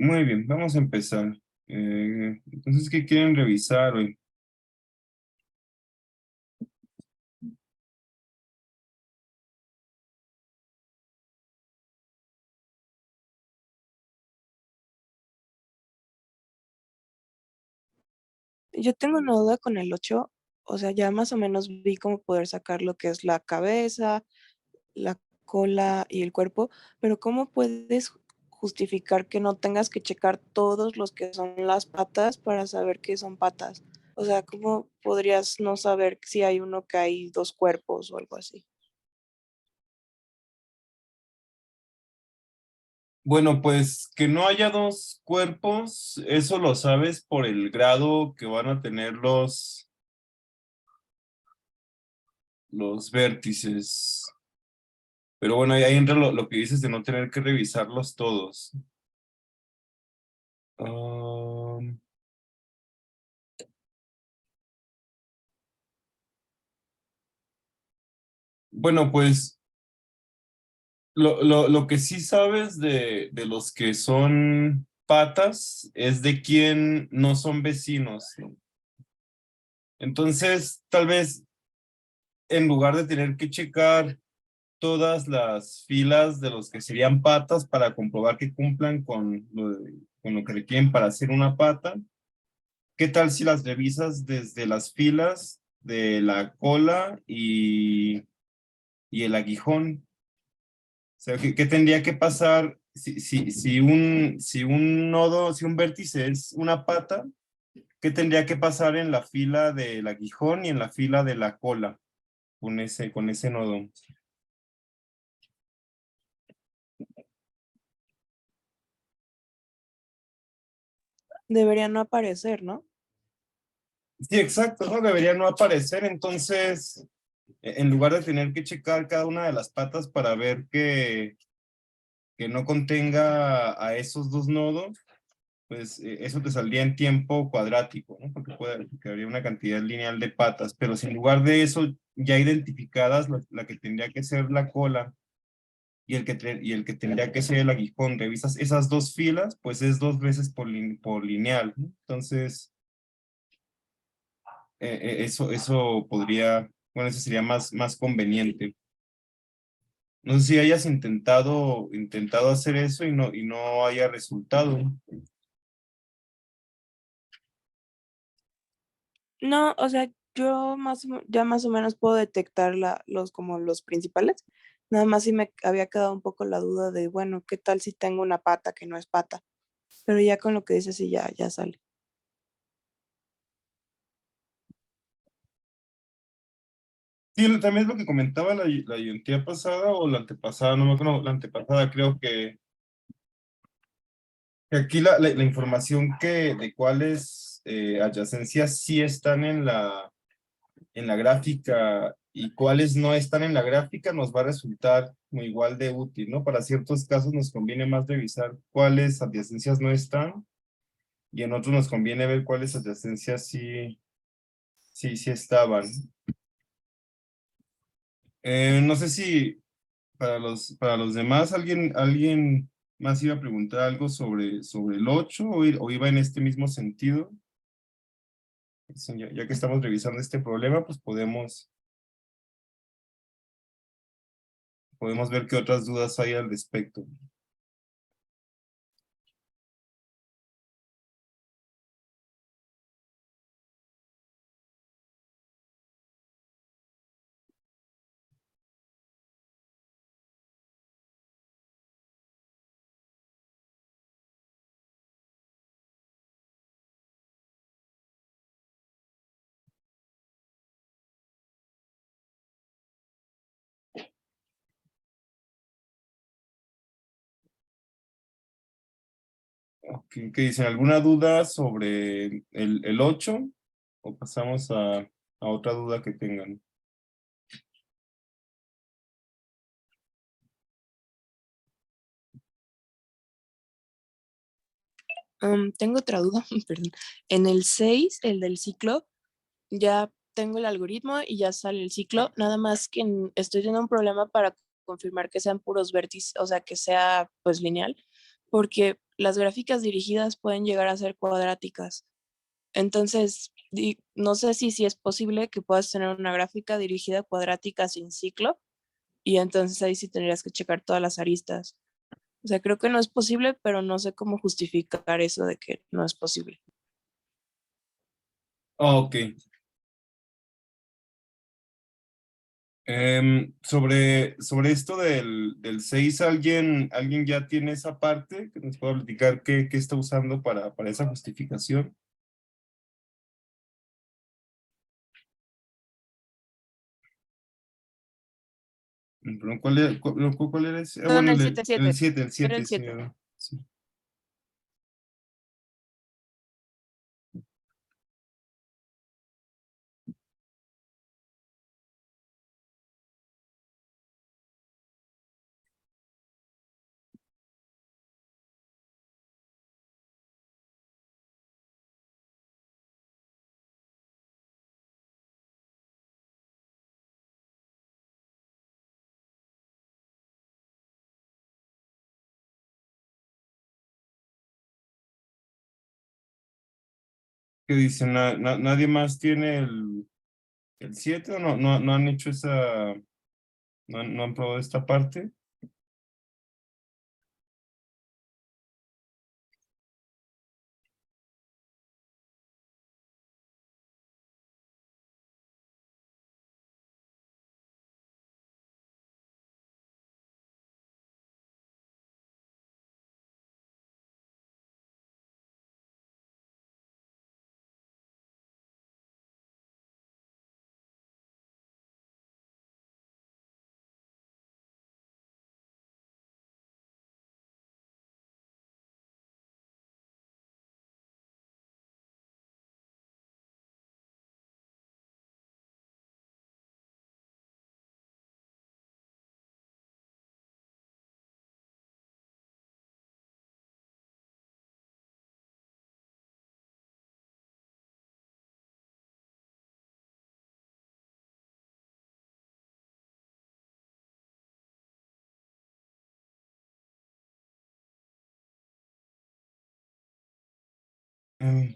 Muy bien, vamos a empezar. Entonces, ¿qué quieren revisar hoy? Yo tengo una duda con el 8, o sea, ya más o menos vi cómo poder sacar lo que es la cabeza, la cola y el cuerpo, pero ¿cómo puedes justificar que no tengas que checar todos los que son las patas para saber que son patas? O sea, ¿cómo podrías no saber si hay uno que hay 2 cuerpos o algo así? Bueno, pues que no haya dos cuerpos, eso lo sabes por el grado que van a tener los vértices. Pero bueno, ahí entra lo que dices de no tener que revisarlos todos. Um, bueno, pues lo que sí sabes de los que son patas es de quién no son vecinos, ¿no? Entonces, tal vez en lugar de tener que checar todas las filas de los que serían patas para comprobar que cumplan con lo que requieren para hacer una pata, ¿qué tal si las revisas desde las filas de la cola y el aguijón? O sea, ¿qué tendría que pasar si un nodo, si un vértice es una pata? ¿Qué tendría que pasar en la fila del aguijón y en la fila de la cola con ese nodo? Debería no aparecer, ¿no? Sí, exacto, ¿no? Debería no aparecer, entonces, en lugar de tener que checar cada una de las patas para ver que no contenga a esos dos nodos, pues eso te saldría en tiempo cuadrático, ¿no? Porque habría una cantidad lineal de patas, pero si en lugar de eso ya identificadas la que tendría que ser la cola y el que tendría que ser el aguijón, revisas esas dos filas, pues es dos veces por lineal, ¿no? Entonces, eso podría, bueno, eso sería más conveniente. No sé si hayas intentado hacer eso y no haya resultado. No, o sea, yo ya más o menos puedo detectar como los principales. Nada más sí me había quedado un poco la duda de, bueno, ¿qué tal si tengo una pata que no es pata? Pero ya con lo que dices sí ya sale. Sí, también es lo que comentaba la identidad pasada o la antepasada, no me acuerdo, la antepasada creo que aquí la información de cuáles adyacencias sí están en la gráfica y cuáles no están en la gráfica nos va a resultar como igual de útil, ¿no? Para ciertos casos nos conviene más revisar cuáles adyacencias no están y en otros nos conviene ver cuáles adyacencias sí estaban. No sé si para los demás alguien más iba a preguntar algo sobre el 8 o iba en este mismo sentido. Sí, ya que estamos revisando este problema, pues podemos ver qué otras dudas hay al respecto. ¿Qué dicen? ¿Alguna duda sobre el 8? ¿O pasamos a otra duda que tengan? Tengo otra duda, perdón. En el 6, el del ciclo, ya tengo el algoritmo y ya sale el ciclo, nada más que estoy teniendo un problema para confirmar que sean puros vértices, o sea, que sea pues lineal, porque las gráficas dirigidas pueden llegar a ser cuadráticas. Entonces, no sé si es posible que puedas tener una gráfica dirigida cuadrática sin ciclo, y entonces ahí sí tendrías que checar todas las aristas. O sea, creo que no es posible, pero no sé cómo justificar eso de que no es posible. Ok. Sobre esto del 6, ¿alguien ya tiene esa parte que nos pueda platicar qué está usando para esa justificación? Perdón, ¿cuál era ese? Perdón, Bueno, el 7 el 7. 7 el Era 7 el sí, 7. sí. ¿Qué dicen? ¿Nadie más tiene el 7 o no han hecho esa, no han probado esta parte? Mm,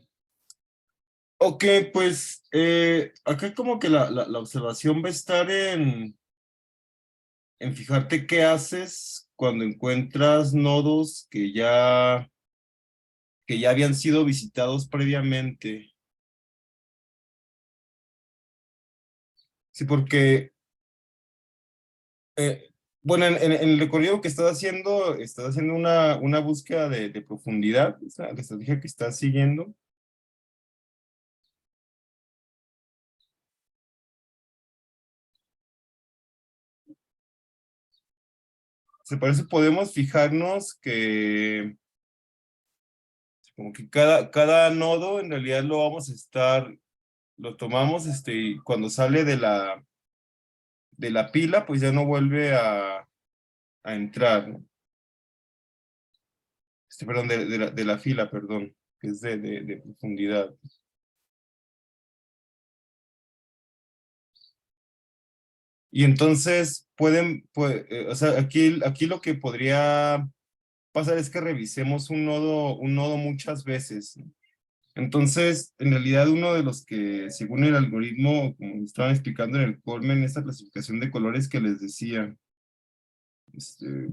Ok, pues acá como que la observación va a estar en fijarte qué haces cuando encuentras nodos que ya habían sido visitados previamente. Sí, porque, eh, bueno, en el recorrido que estás haciendo una búsqueda de profundidad, o sea, la estrategia que estás siguiendo. Por eso podemos fijarnos que como que cada nodo en realidad lo tomamos y cuando sale de la pila, pues ya no vuelve a entrar, ¿no? Perdón, de la fila, perdón, que es de profundidad. Y entonces o sea, aquí lo que podría pasar es que revisemos un nodo muchas veces, ¿no? Entonces, en realidad, uno de los que, según el algoritmo, como me estaban explicando en el Colmen, esta clasificación de colores que les decía, este,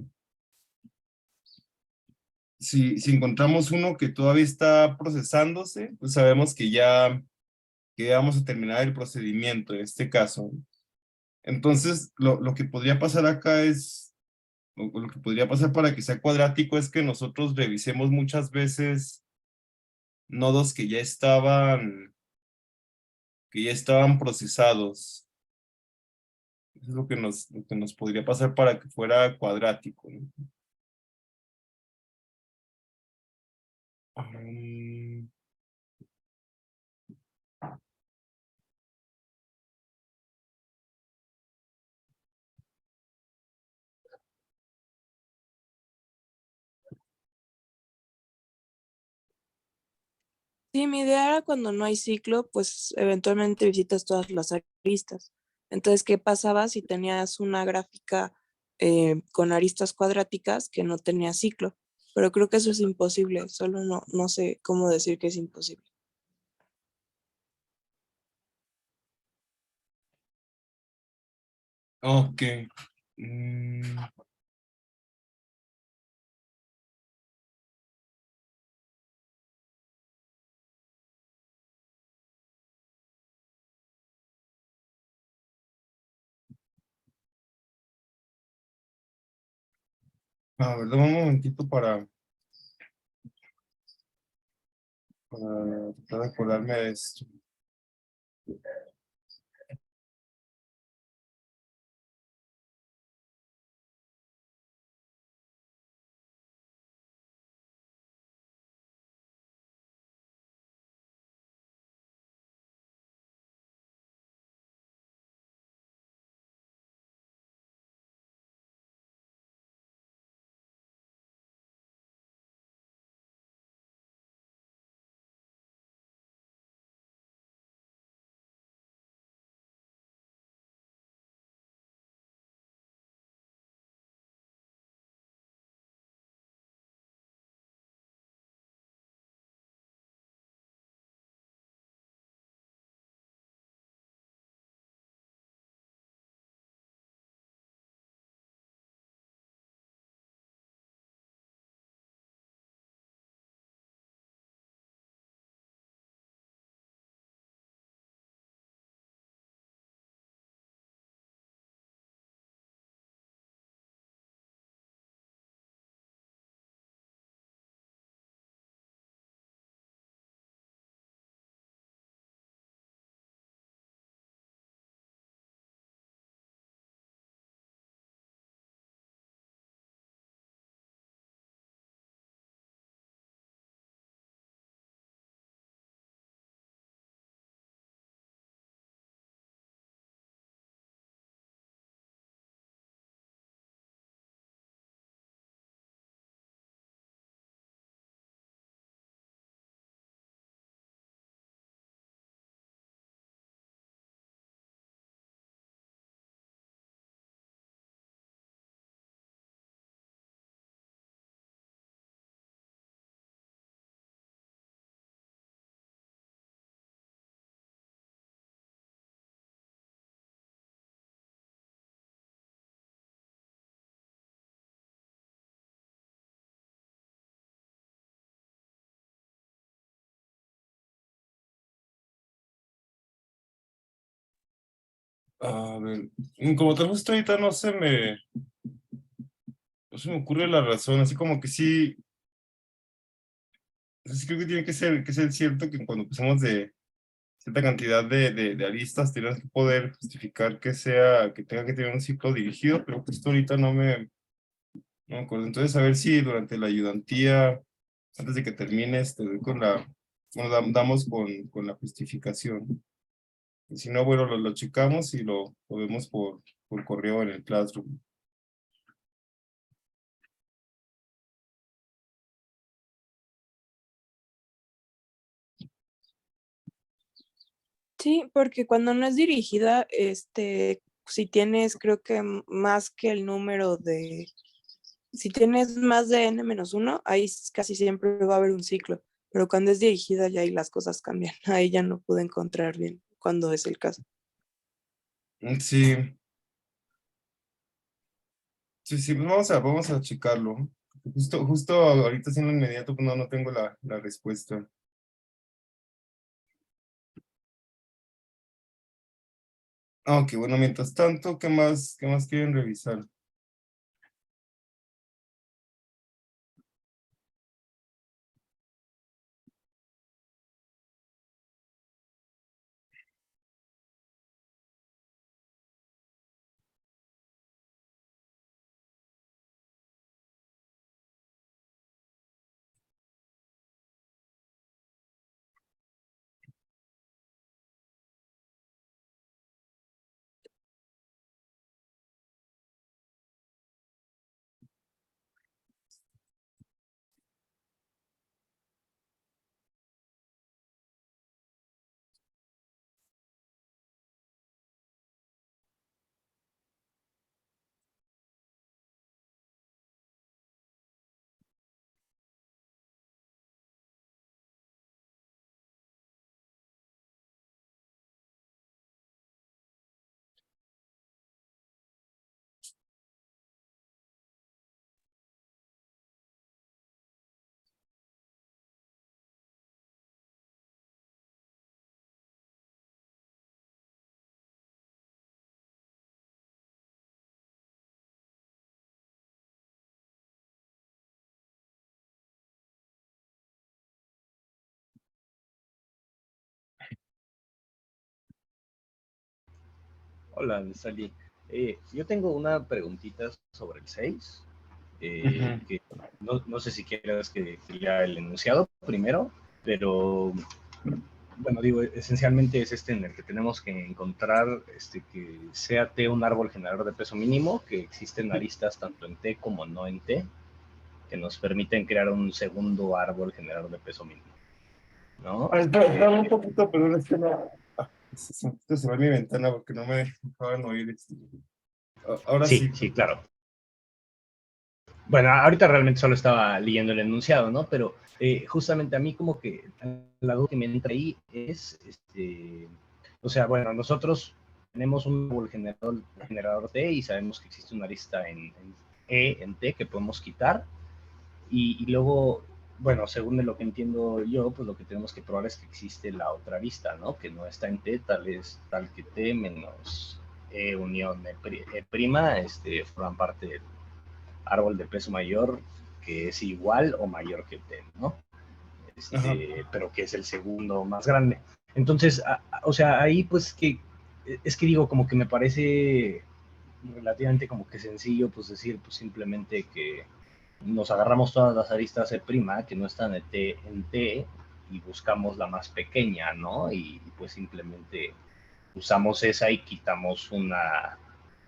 si encontramos uno que todavía está procesándose, pues sabemos que ya vamos a terminar el procedimiento en este caso. Entonces, lo que podría pasar acá o lo que podría pasar para que sea cuadrático es que nosotros revisemos muchas veces nodos que ya estaban procesados. Eso es lo que nos podría pasar para que fuera cuadrático, ¿no? Um, Sí, mi idea era cuando no hay ciclo, pues eventualmente visitas todas las aristas. Entonces, ¿qué pasaba si tenías una gráfica con aristas cuadráticas que no tenía ciclo? pero creo que eso es imposible, solo no sé cómo decir que es imposible. Ok. Mm, a ver, dame un momentito para tratar de acordarme de esto. A ver, como tal justo ahorita no se me ocurre la razón, así como que sí, sí creo que tiene que ser cierto que cuando empezamos de cierta cantidad de aristas, tenemos que poder justificar que sea, que tenga que tener un ciclo dirigido, pero justo ahorita no me acuerdo. Entonces, a ver si durante la ayudantía, antes de que termines, te doy con bueno, damos con la justificación. Y si no, bueno, lo checamos y lo vemos por correo en el Classroom. Sí, porque cuando no es dirigida, si tienes, creo que más que el número si tienes más de n-1, ahí casi siempre va a haber un ciclo, pero cuando es dirigida ya ahí las cosas cambian. Ahí ya no pude encontrar bien cuando es el caso. Sí, sí, pues vamos a checarlo. Justo ahorita, siendo inmediato, pues no tengo la respuesta. Ok, bueno, mientras tanto, qué más quieren revisar? Hola, Sally. Yo tengo una preguntita sobre el 6, Ujú. que no sé si quieras que lea el enunciado primero, pero bueno, digo, esencialmente es este en el que tenemos que encontrar que sea T un árbol generador de peso mínimo, que existen aristas tanto en T como no en T, que nos permiten crear un segundo árbol generador de peso mínimo, ¿no? Espera un poquito, perdón, es que no. Se va mi ventana porque no me dejaban oír. Ahora Sí, sí. sí, claro. Bueno, ahorita realmente solo estaba leyendo el enunciado, ¿no? Pero justamente a mí como que la duda que me entra ahí es, o sea, bueno, nosotros tenemos un árbol generador T y sabemos que existe una arista en E, en T, que podemos quitar. Y luego, bueno, según de lo que entiendo yo, pues lo que tenemos que probar es que existe la otra arista, ¿no? Que no está en T, tal que T menos E unión E prima, forman parte del árbol de peso mayor que es igual o mayor que T, ¿no? Ajá. Pero que es el segundo más grande. Entonces, o sea, ahí pues que es que digo, como que me parece relativamente como que sencillo, pues decir, pues simplemente que nos agarramos todas las aristas E', que no están en T, y buscamos la más pequeña, ¿no? Y pues simplemente usamos esa y quitamos una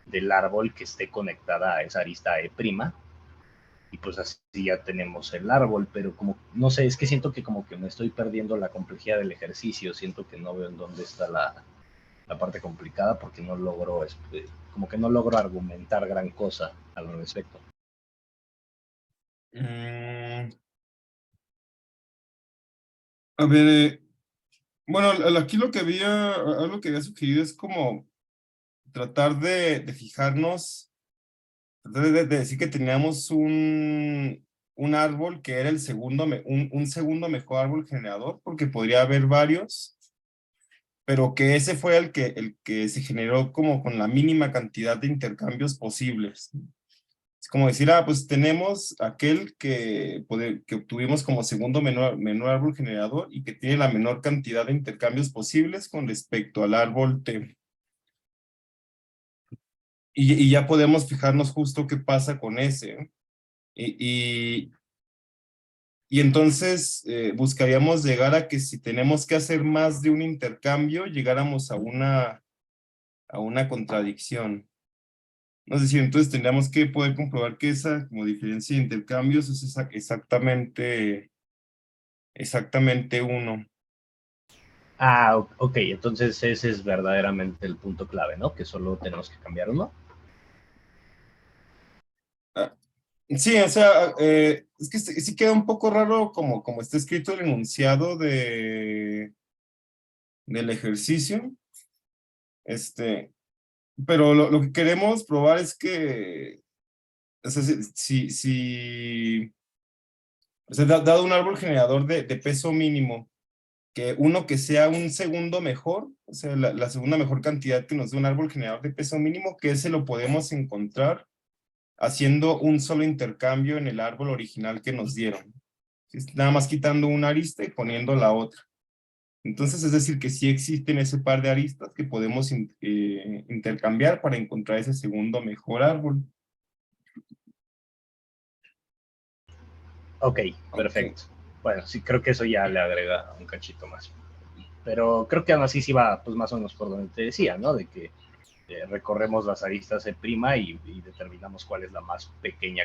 del árbol que esté conectada a esa arista E', y pues así ya tenemos el árbol, pero como, no sé, es que siento que como que me estoy perdiendo la complejidad del ejercicio, siento que no veo en dónde está la parte complicada porque no logro, como que no logro argumentar gran cosa al respecto. Mm, a ver, bueno, aquí algo que había sugerido es como tratar de fijarnos, tratar de decir que teníamos un árbol que era el segundo, un segundo mejor árbol generador, porque podría haber varios, pero que ese fue el que se generó como con la mínima cantidad de intercambios posibles. Es como decir, pues tenemos aquel que obtuvimos como segundo menor árbol generador y que tiene la menor cantidad de intercambios posibles con respecto al árbol T. Y ya podemos fijarnos justo qué pasa con ese, ¿no? Y, y entonces buscaríamos llegar a que si tenemos que hacer más de un intercambio, llegáramos a una contradicción. No sé si entonces tendríamos que poder comprobar que esa como diferencia de intercambios es exactamente uno. Ah, ok, entonces ese es verdaderamente el punto clave, ¿no? Que solo tenemos que cambiar uno. Ah, sí, o sea, es que sí queda un poco raro como está escrito el enunciado del ejercicio, pero lo que queremos probar es que, o sea, o sea, dado un árbol generador de peso mínimo, que uno que sea un segundo mejor, o sea, la segunda mejor cantidad que nos dé un árbol generador de peso mínimo, que ese lo podemos encontrar haciendo un solo intercambio en el árbol original que nos dieron. Nada más quitando una arista y poniendo la otra. Entonces, es decir, que sí existen ese par de aristas que podemos intercambiar para encontrar ese segundo mejor árbol. Ok, Aunque, perfecto. Bueno, sí, creo que eso ya le agrega un cachito más. Pero creo que aún así sí va, pues más o menos por donde te decía, ¿no? De que recorremos las aristas E' y determinamos cuál es la más pequeña,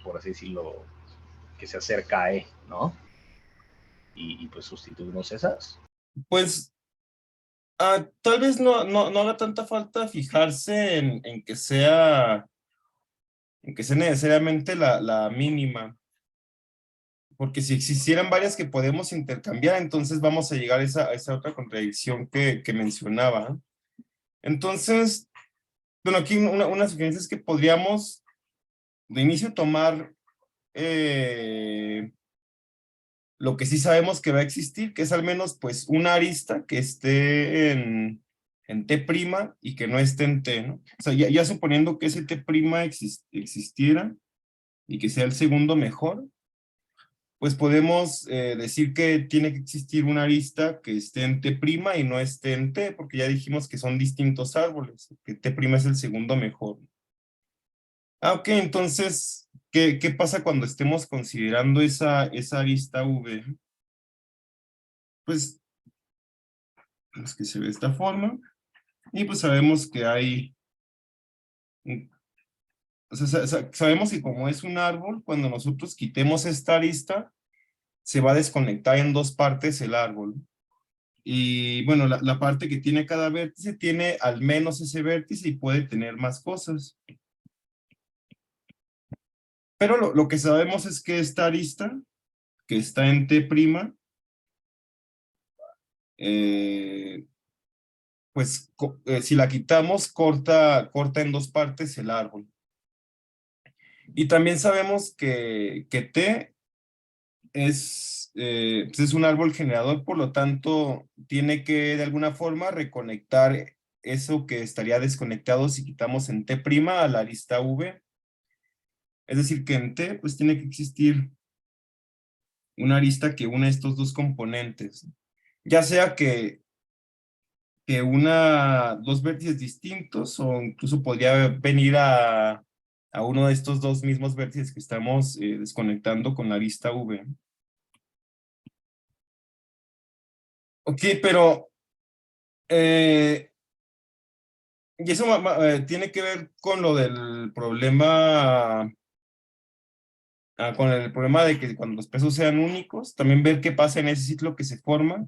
por así decirlo, que se acerca a E, ¿no? Y pues sustituimos esas. pues, tal vez no haga tanta falta fijarse en que sea necesariamente la mínima, porque si existieran varias que podemos intercambiar, entonces vamos a llegar a esa otra contradicción que mencionaba. Entonces, bueno, aquí una sugerencia es que podríamos de inicio tomar lo que sí sabemos que va a existir, que es al menos pues una arista que esté en T' y que no esté en T, ¿no? O sea, ya suponiendo que ese T' existiera y que sea el segundo mejor, pues podemos decir que tiene que existir una arista que esté en T' y no esté en T, porque ya dijimos que son distintos árboles, que T' es el segundo mejor. Ok, entonces, ¿qué pasa cuando estemos considerando esa arista V? Pues, es que se ve de esta forma, y pues sabemos que hay, o sea, sabemos que como es un árbol, cuando nosotros quitemos esta arista, se va a desconectar en dos partes el árbol. Y bueno, la parte que tiene cada vértice tiene al menos ese vértice y puede tener más cosas. Pero lo que sabemos es que esta arista, que está en T', pues si la quitamos, corta en dos partes el árbol. Y también sabemos que T pues es un árbol generador, por lo tanto, tiene que de alguna forma reconectar eso que estaría desconectado si quitamos en T' a la arista V. Es decir, que en T pues tiene que existir una arista que una estos dos componentes. Ya sea que una dos vértices distintos o incluso podría venir a uno de estos dos mismos vértices que estamos desconectando con la arista V. Ok, pero y eso tiene que ver con lo del problema, con el problema de que cuando los pesos sean únicos, también ver qué pasa en ese ciclo que se forma.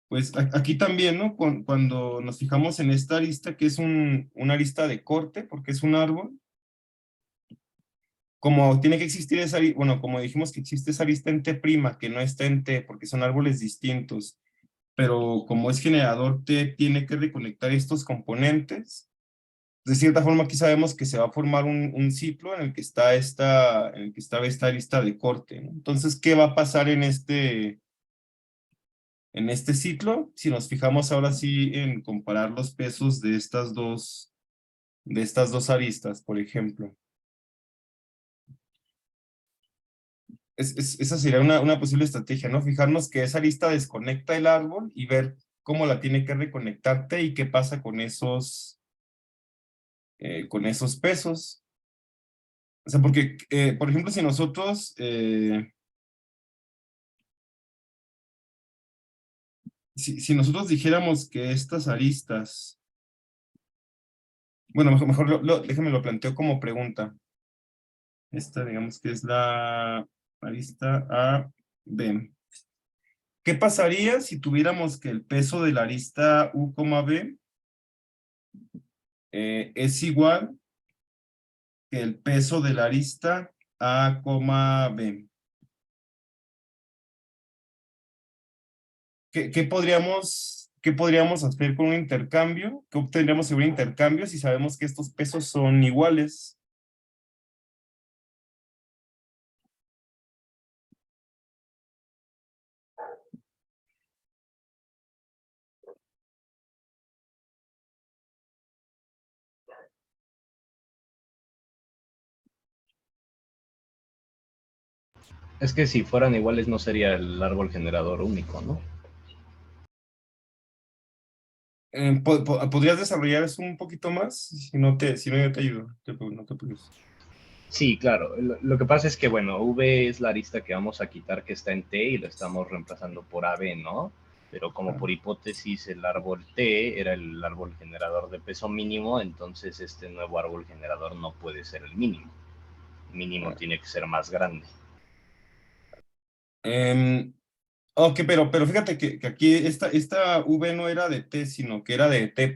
Pues aquí también, ¿no? Cuando nos fijamos en esta arista, que es una arista de corte, porque es un árbol, como tiene que existir esa, bueno, como dijimos que existe esa arista en T', que no está en T, porque son árboles distintos, pero como es generador T, tiene que reconectar estos componentes. De cierta forma, aquí sabemos que se va a formar un ciclo en el que está esta arista de corte, ¿no? Entonces, ¿qué va a pasar en este ciclo? Si nos fijamos ahora sí en comparar los pesos de estas dos aristas, por ejemplo. Esa sería una posible estrategia, ¿no? Fijarnos que esa arista desconecta el árbol y ver cómo la tiene que reconectarte y qué pasa con esos pesos. O sea, porque, por ejemplo, si nosotros si nosotros dijéramos que estas aristas, bueno, mejor déjame lo planteo como pregunta. Esta, digamos que es la arista A, B. ¿Qué pasaría si tuviéramos que el peso de la arista U, B es igual que el peso de la arista A, B? ¿Qué podríamos hacer con un intercambio? ¿Qué obtendríamos en un intercambio si sabemos que estos pesos son iguales? Es que si fueran iguales no sería el árbol generador único, ¿no? ¿Podrías desarrollar eso un poquito más? Si no, yo te ayudo. No te preocupes. Sí, claro. Lo que pasa es que, bueno, V es la arista que vamos a quitar que está en T y lo estamos reemplazando por AB, ¿no? Pero como por hipótesis el árbol T era el árbol generador de peso mínimo, entonces este nuevo árbol generador no puede ser el mínimo. El mínimo tiene que ser más grande. Ok, pero fíjate que aquí esta V no era de T, sino que era de T'.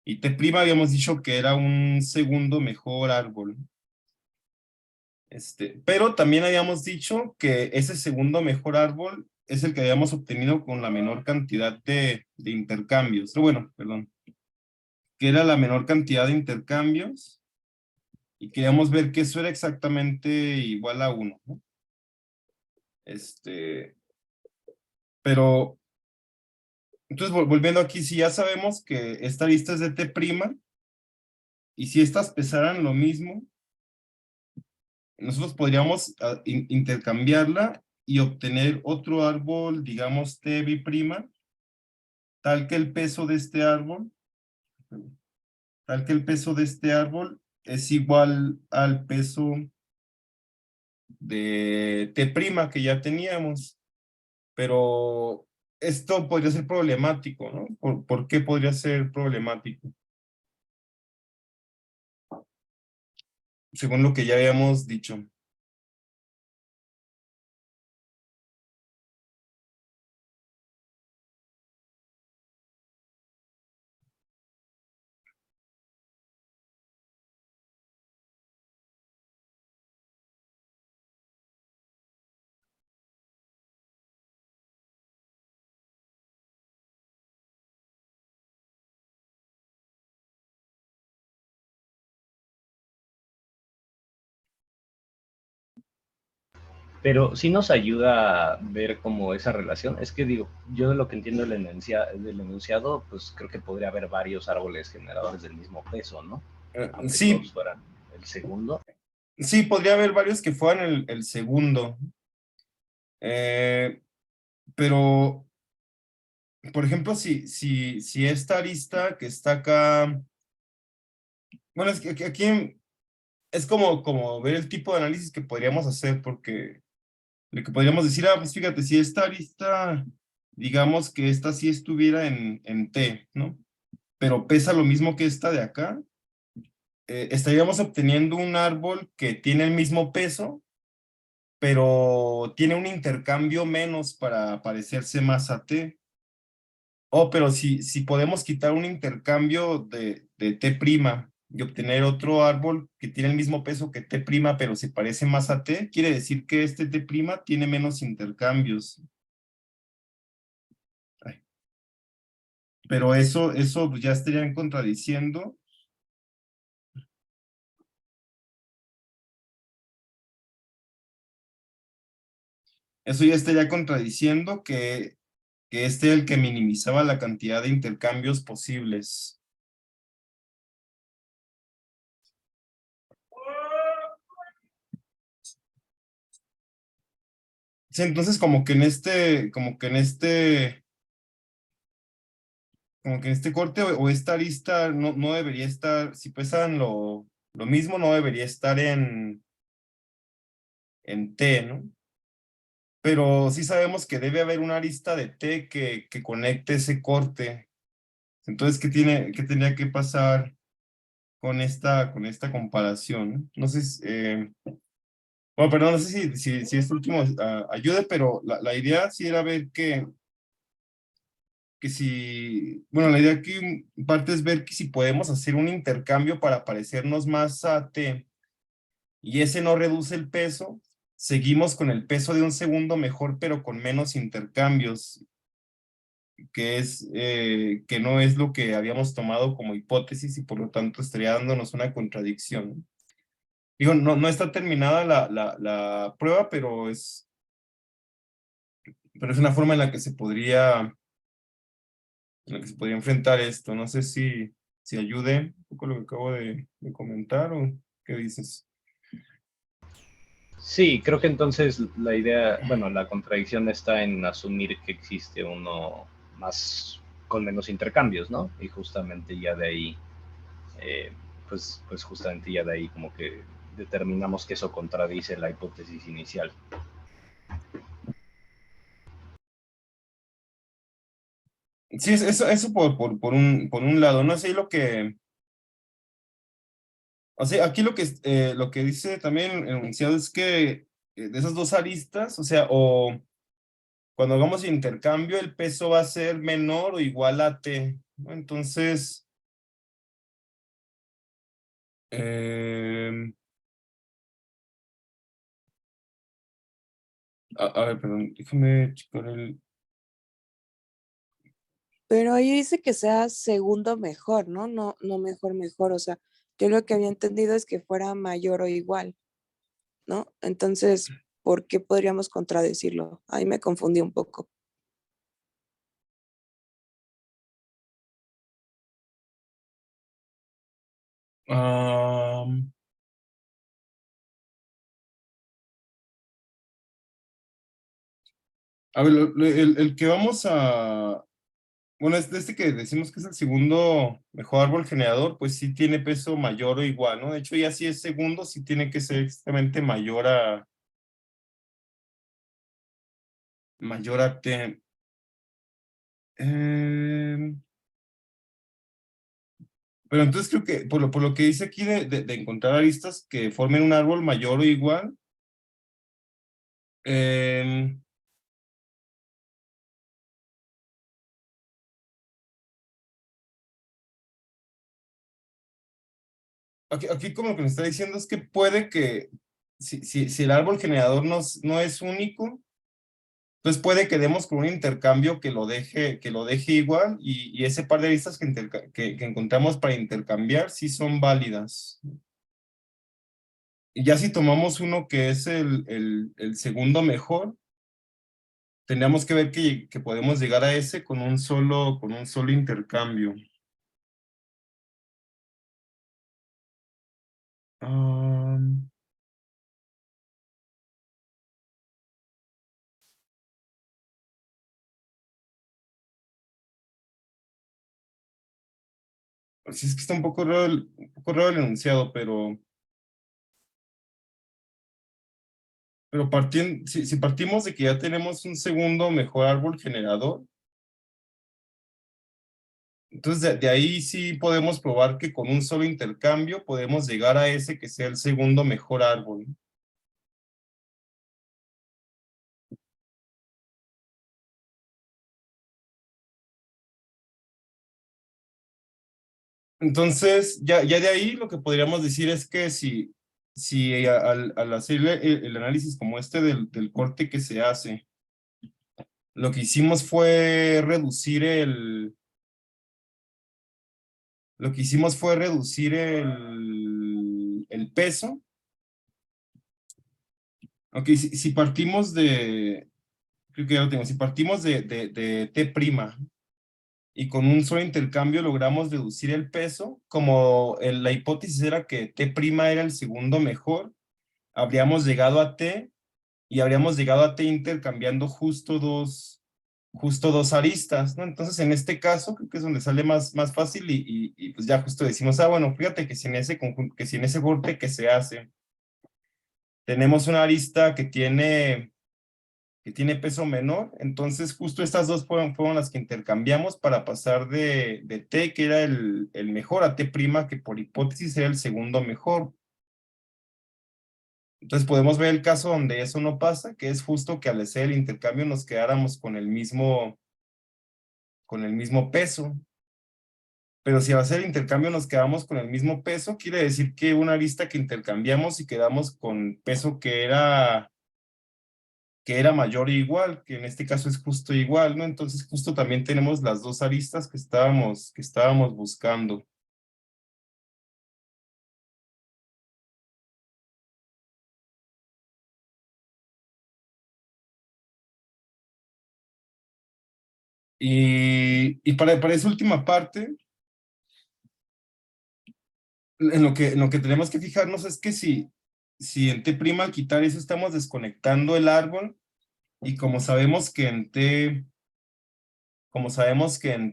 Y T' habíamos dicho que era un segundo mejor árbol. Pero también habíamos dicho que ese segundo mejor árbol es el que habíamos obtenido con la menor cantidad de intercambios. Bueno, perdón. Que era la menor cantidad de intercambios. Y queríamos ver que eso era exactamente igual a 1, ¿no? Pero, entonces volviendo aquí, si ya sabemos que esta lista es de T', y si estas pesaran lo mismo, nosotros podríamos intercambiarla y obtener otro árbol, digamos T prima, tal que el peso de este árbol, tal que el peso de este árbol es igual al peso de T prima que ya teníamos. Pero esto podría ser problemático, ¿no? ¿Por qué podría ser problemático? Según lo que ya habíamos dicho. Pero sí nos ayuda a ver como esa relación. Es que digo, yo de lo que entiendo del enunciado, pues creo que podría haber varios árboles generadores del mismo peso, ¿no? Aunque todos Sí, fueran el segundo. sí, podría haber varios que fueran el segundo. Eh, pero, por ejemplo, si esta arista que está acá, bueno, es que aquí es como ver el tipo de análisis que podríamos hacer, porque lo que podríamos decir, pues fíjate, si esta arista, digamos que esta sí estuviera en T, ¿no? Pero pesa lo mismo que esta de acá, estaríamos obteniendo un árbol que tiene el mismo peso, pero tiene un intercambio menos para parecerse más a T. Oh, pero si podemos quitar un intercambio de T' y obtener otro árbol que tiene el mismo peso que T', pero se parece más a T, quiere decir que este T' tiene menos intercambios. Ay, pero eso ya estarían contradiciendo. Eso ya estaría contradiciendo que este es el que minimizaba la cantidad de intercambios posibles. Sí, entonces como que en este corte o esta arista no debería estar, si pesan lo mismo, no debería estar en T, ¿no? Pero sí sabemos que debe haber una arista de T que conecte ese corte. Entonces, qué tenía que pasar con esta comparación? No sé bueno, perdón, no sé si este último ayude, pero la idea sí era ver bueno, la idea aquí en parte es ver que si podemos hacer un intercambio para parecernos más a T y ese no reduce el peso, seguimos con el peso de un segundo mejor, pero con menos intercambios, que no es lo que habíamos tomado como hipótesis y por lo tanto estaría dándonos una contradicción. Digo, no está terminada la prueba, pero es una forma en la que se podría enfrentar esto. No sé si ayude un poco lo que acabo de comentar o qué dices. Sí, creo que entonces la idea, bueno, la contradicción está en asumir que existe uno más con menos intercambios, ¿no? Y justamente ya de ahí, eh, pues justamente ya de ahí como que determinamos que eso contradice la hipótesis inicial. Sí, eso por un lado. No sé lo que. O sea, aquí lo que dice también el enunciado es que de esas dos aristas, o sea, o cuando hagamos intercambio, el peso va a ser menor o igual a T, ¿no? Entonces, eh, a ver, perdón, déjame checar el. Pero ahí dice que sea segundo mejor, ¿no? No, no mejor, mejor. O sea, yo lo que había entendido es que fuera mayor o igual, ¿no? Entonces, ¿por qué podríamos contradecirlo? Ahí me confundí un poco. ah, A ver, el que vamos a... Bueno, este que decimos que es el segundo mejor árbol generador, pues sí tiene peso mayor o igual, ¿no? De hecho, ya si es segundo, sí tiene que ser exactamente mayor a T. Pero entonces creo que por lo que dice aquí de encontrar aristas que formen un árbol mayor o igual, em, aquí como lo que nos está diciendo es que puede que si el árbol generador no es único, entonces puede que demos con un intercambio que lo deje igual y ese par de aristas que encontramos para intercambiar sí son válidas. Y ya si tomamos uno que es el segundo mejor, tendríamos que ver que podemos llegar a ese con un solo intercambio. Um, sí, es que está un poco raro el enunciado, pero si partimos de que ya tenemos un segundo mejor árbol generador, entonces de ahí sí podemos probar que con un solo intercambio podemos llegar a ese que sea el segundo mejor árbol. Entonces, ya de ahí lo que podríamos decir es que si al hacer el análisis como este del corte que se hace, lo que hicimos fue lo que hicimos fue reducir el peso. Ok, si partimos creo que ya lo tengo, si partimos de T' y con un solo intercambio logramos reducir el peso, como la hipótesis era que T' era el segundo mejor, habríamos llegado a T y habríamos llegado a T intercambiando justo dos aristas, ¿no? Entonces, en este caso, creo que es donde sale más fácil y pues ya justo decimos, bueno, fíjate que si en ese conjunto, que si en ese corte que se hace, tenemos una arista que tiene peso menor, entonces justo estas dos fueron las que intercambiamos para pasar de T, que era el mejor, a T', que por hipótesis era el segundo mejor. Entonces podemos ver el caso donde eso no pasa, que es justo que al hacer el intercambio nos quedáramos con el mismo peso. Pero si al hacer el intercambio nos quedamos con el mismo peso, quiere decir que una arista que intercambiamos y quedamos con peso que era mayor o igual, que en este caso es justo igual, ¿no? Entonces justo también tenemos las dos aristas que estábamos buscando. Y para esa última parte, en lo que tenemos que fijarnos es que si en T' al quitar eso estamos desconectando el árbol, y como sabemos que en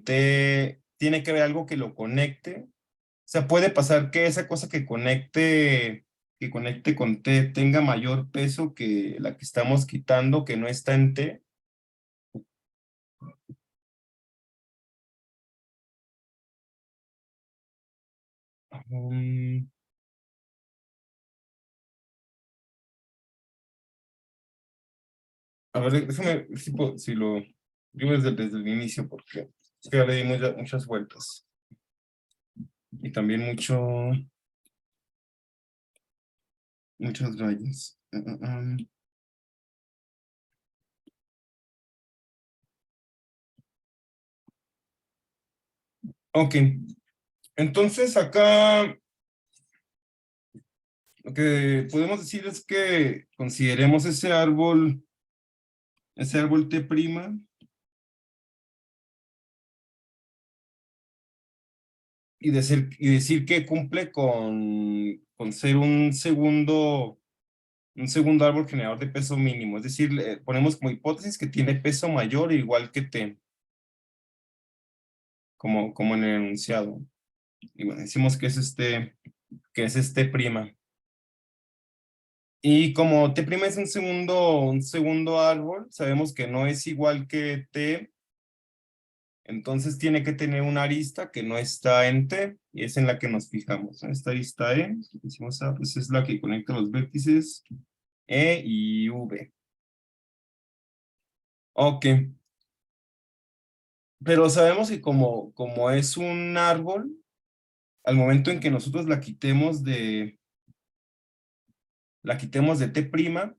T tiene que haber algo que lo conecte, o sea, puede pasar que esa cosa que conecte con T tenga mayor peso que la que estamos quitando, que no está en T. Um, a ver, déjame ver si lo digo desde el inicio, porque es que ya le di muchas vueltas. Y también muchas rayas. Ok, entonces acá lo que podemos decir es que consideremos ese árbol T' y decir que cumple con ser un segundo un segundo árbol generador de peso mínimo. Es decir, ponemos como hipótesis que tiene peso mayor o igual que T. Como en el enunciado. Y bueno, decimos que es prima. Y como T' es un segundo árbol, sabemos que no es igual que T, entonces tiene que tener una arista que no está en T, y es en la que nos fijamos. Esta arista E, decimos, pues es la que conecta los vértices E y V. Ok. Pero sabemos que como es un árbol, al momento en que nosotros la quitemos de T',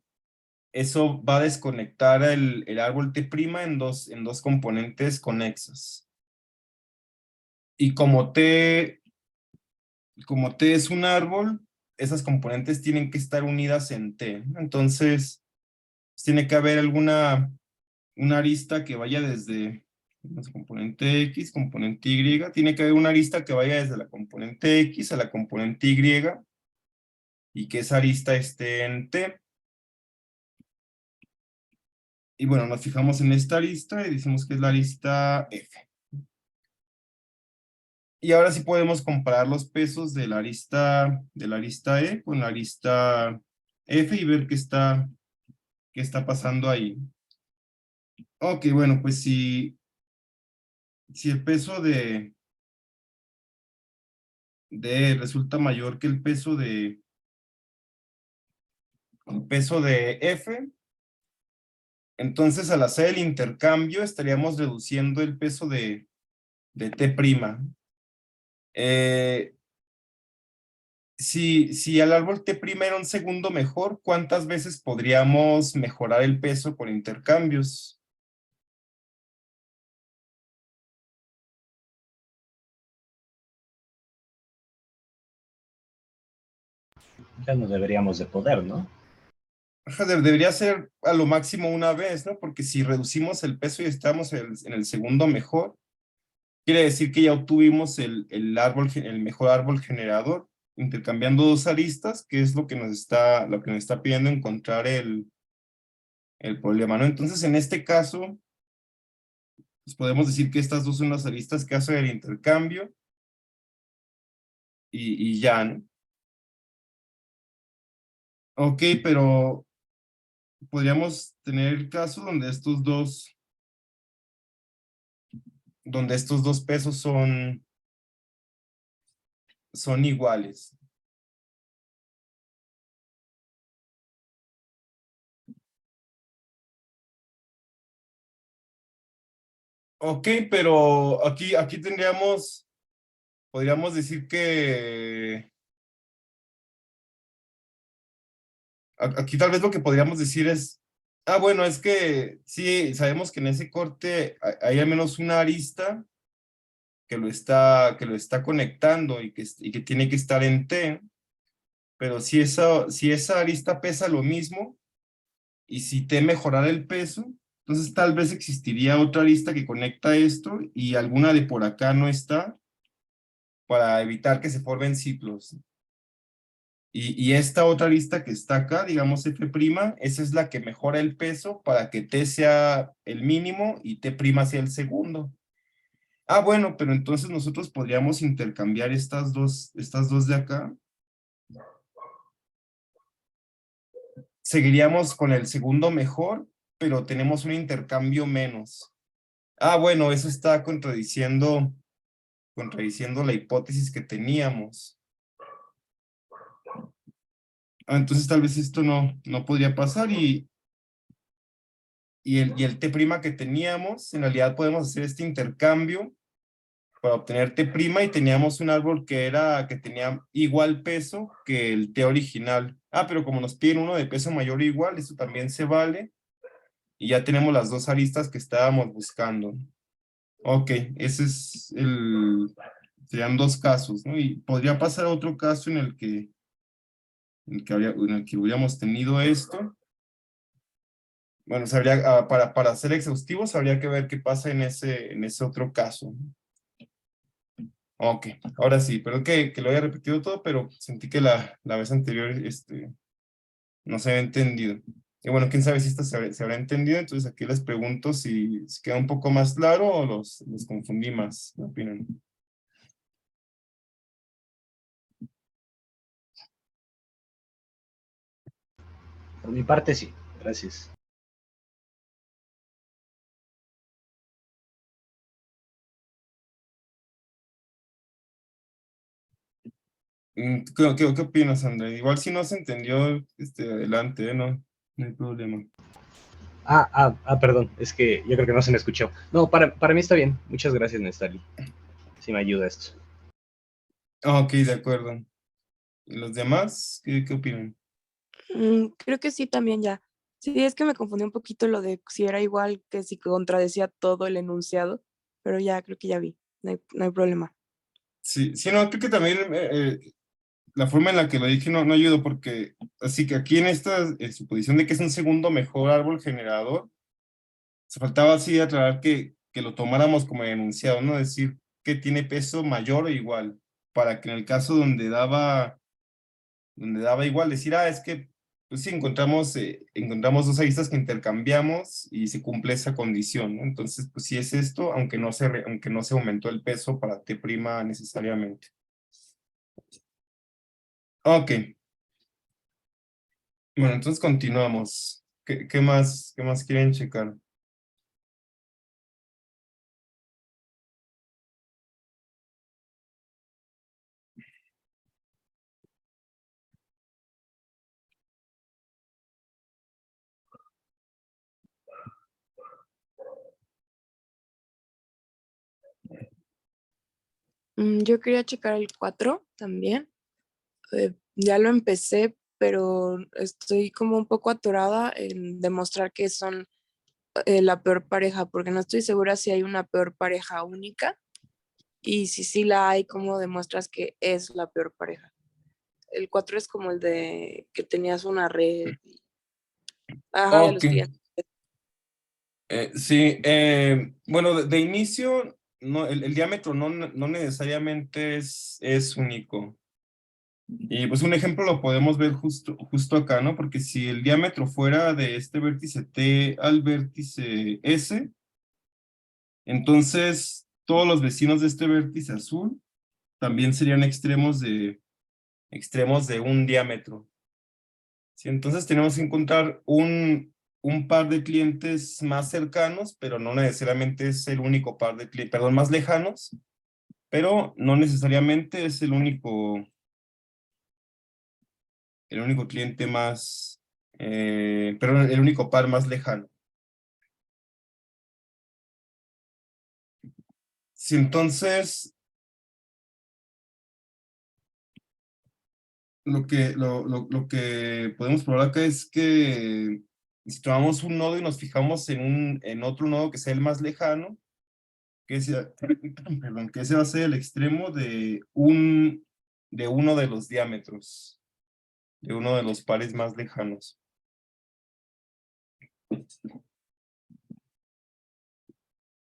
eso va a desconectar el árbol T' en dos componentes conexas. Y como T es un árbol, esas componentes tienen que estar unidas en T, ¿no? Entonces, pues, tiene que haber una arista que vaya desde la componente X, componente Y, tiene que haber una arista que vaya desde la componente X a la componente Y, y que esa arista esté en T. Y bueno, nos fijamos en esta arista y decimos que es la arista F. Y ahora sí podemos comparar los pesos de la arista E con la arista F y ver qué está pasando ahí. Ok, bueno, pues si el peso de E resulta mayor que el peso de F, entonces al hacer el intercambio estaríamos reduciendo el peso de T'. Si al árbol T' era un segundo mejor, ¿cuántas veces podríamos mejorar el peso por intercambios? Ya no deberíamos de poder, ¿no? Ajá, debería ser a lo máximo una vez, ¿no? Porque si reducimos el peso y estamos en el segundo mejor, quiere decir que ya obtuvimos el mejor árbol generador, intercambiando dos aristas, que es lo que nos está pidiendo encontrar el problema, ¿no? Entonces, en este caso, pues podemos decir que estas dos son las aristas que hacen el intercambio, y ya, ¿no? Ok, pero podríamos tener el caso donde estos dos pesos son iguales. Ok, pero aquí podríamos decir que aquí tal vez lo que podríamos decir es, bueno, es que sí, sabemos que en ese corte hay al menos una arista que lo está conectando y que tiene que estar en T, pero si esa arista pesa lo mismo, y si T mejorara el peso, entonces tal vez existiría otra arista que conecta esto y alguna de por acá no está, para evitar que se formen ciclos. Y esta otra arista que está acá, digamos F', esa es la que mejora el peso para que T sea el mínimo y T' sea el segundo. Bueno, pero entonces nosotros podríamos intercambiar estas dos de acá. Seguiríamos con el segundo mejor, pero tenemos un intercambio menos. Bueno, eso está contradiciendo la hipótesis que teníamos. Entonces tal vez esto no podría pasar, y el T' que teníamos, en realidad podemos hacer este intercambio para obtener T' y teníamos un árbol que tenía igual peso que el T original. Pero como nos piden uno de peso mayor o igual, eso también se vale, y ya tenemos las dos aristas que estábamos buscando. Ok, serían dos casos, ¿no? Y podría pasar otro caso en el que hubiéramos tenido esto. Bueno, para ser exhaustivos, habría que ver qué pasa en ese otro caso. Ok, ahora sí, pero que lo haya repetido todo, pero sentí que la vez anterior no se había entendido. Y bueno, quién sabe si esta se habrá entendido, entonces aquí les pregunto si queda un poco más claro o los confundí más, ¿qué opinan? Por mi parte, sí. Gracias. ¿Qué opinas, André? Igual si no se entendió, adelante, ¿no? No hay problema. Perdón, es que yo creo que no se me escuchó. No, para mí está bien. Muchas gracias, Nestali. Sí me ayuda esto. Ok, de acuerdo. ¿Y los demás? ¿Qué opinan? Creo que sí, también ya. Sí, es que me confundí un poquito lo de si era igual que si contradecía todo el enunciado, pero ya creo que ya vi, no hay problema. Sí, sí, no, creo que también la forma en la que lo dije no ayudó porque, así que aquí en esta suposición de que es un segundo mejor árbol generador, se faltaba así aclarar que lo tomáramos como enunciado, ¿no? Decir que tiene peso mayor o igual, para que en el caso donde daba igual, decir, es que, pues sí, encontramos dos aristas que intercambiamos y se cumple esa condición, ¿no? Entonces, pues sí es esto, aunque no se aumentó el peso para T' necesariamente. Ok, bueno, entonces continuamos. Qué más quieren checar? Yo quería checar el 4 también. Ya lo empecé, pero estoy como un poco atorada en demostrar que son la peor pareja, porque no estoy segura si hay una peor pareja única y si sí la hay, ¿cómo demuestras que es la peor pareja? El 4 es como el de que tenías una red. Ajá, de Ok, los clientes. sí, bueno, de inicio, no, el diámetro no necesariamente es único. Y pues un ejemplo lo podemos ver justo acá, ¿no? Porque si el diámetro fuera de este vértice T al vértice S, entonces todos los vecinos de este vértice azul también serían extremos de un diámetro. ¿Sí? Entonces tenemos que encontrar un par de clientes más cercanos, pero no necesariamente es el único par de clientes, perdón, más lejanos, pero no necesariamente es el único cliente más, perdón, el único par más lejano. Si entonces, lo que podemos probar acá es que si tomamos un nodo y nos fijamos en otro nodo que sea el más lejano, perdón, que ese va a ser el extremo de uno de los diámetros, de uno de los pares más lejanos.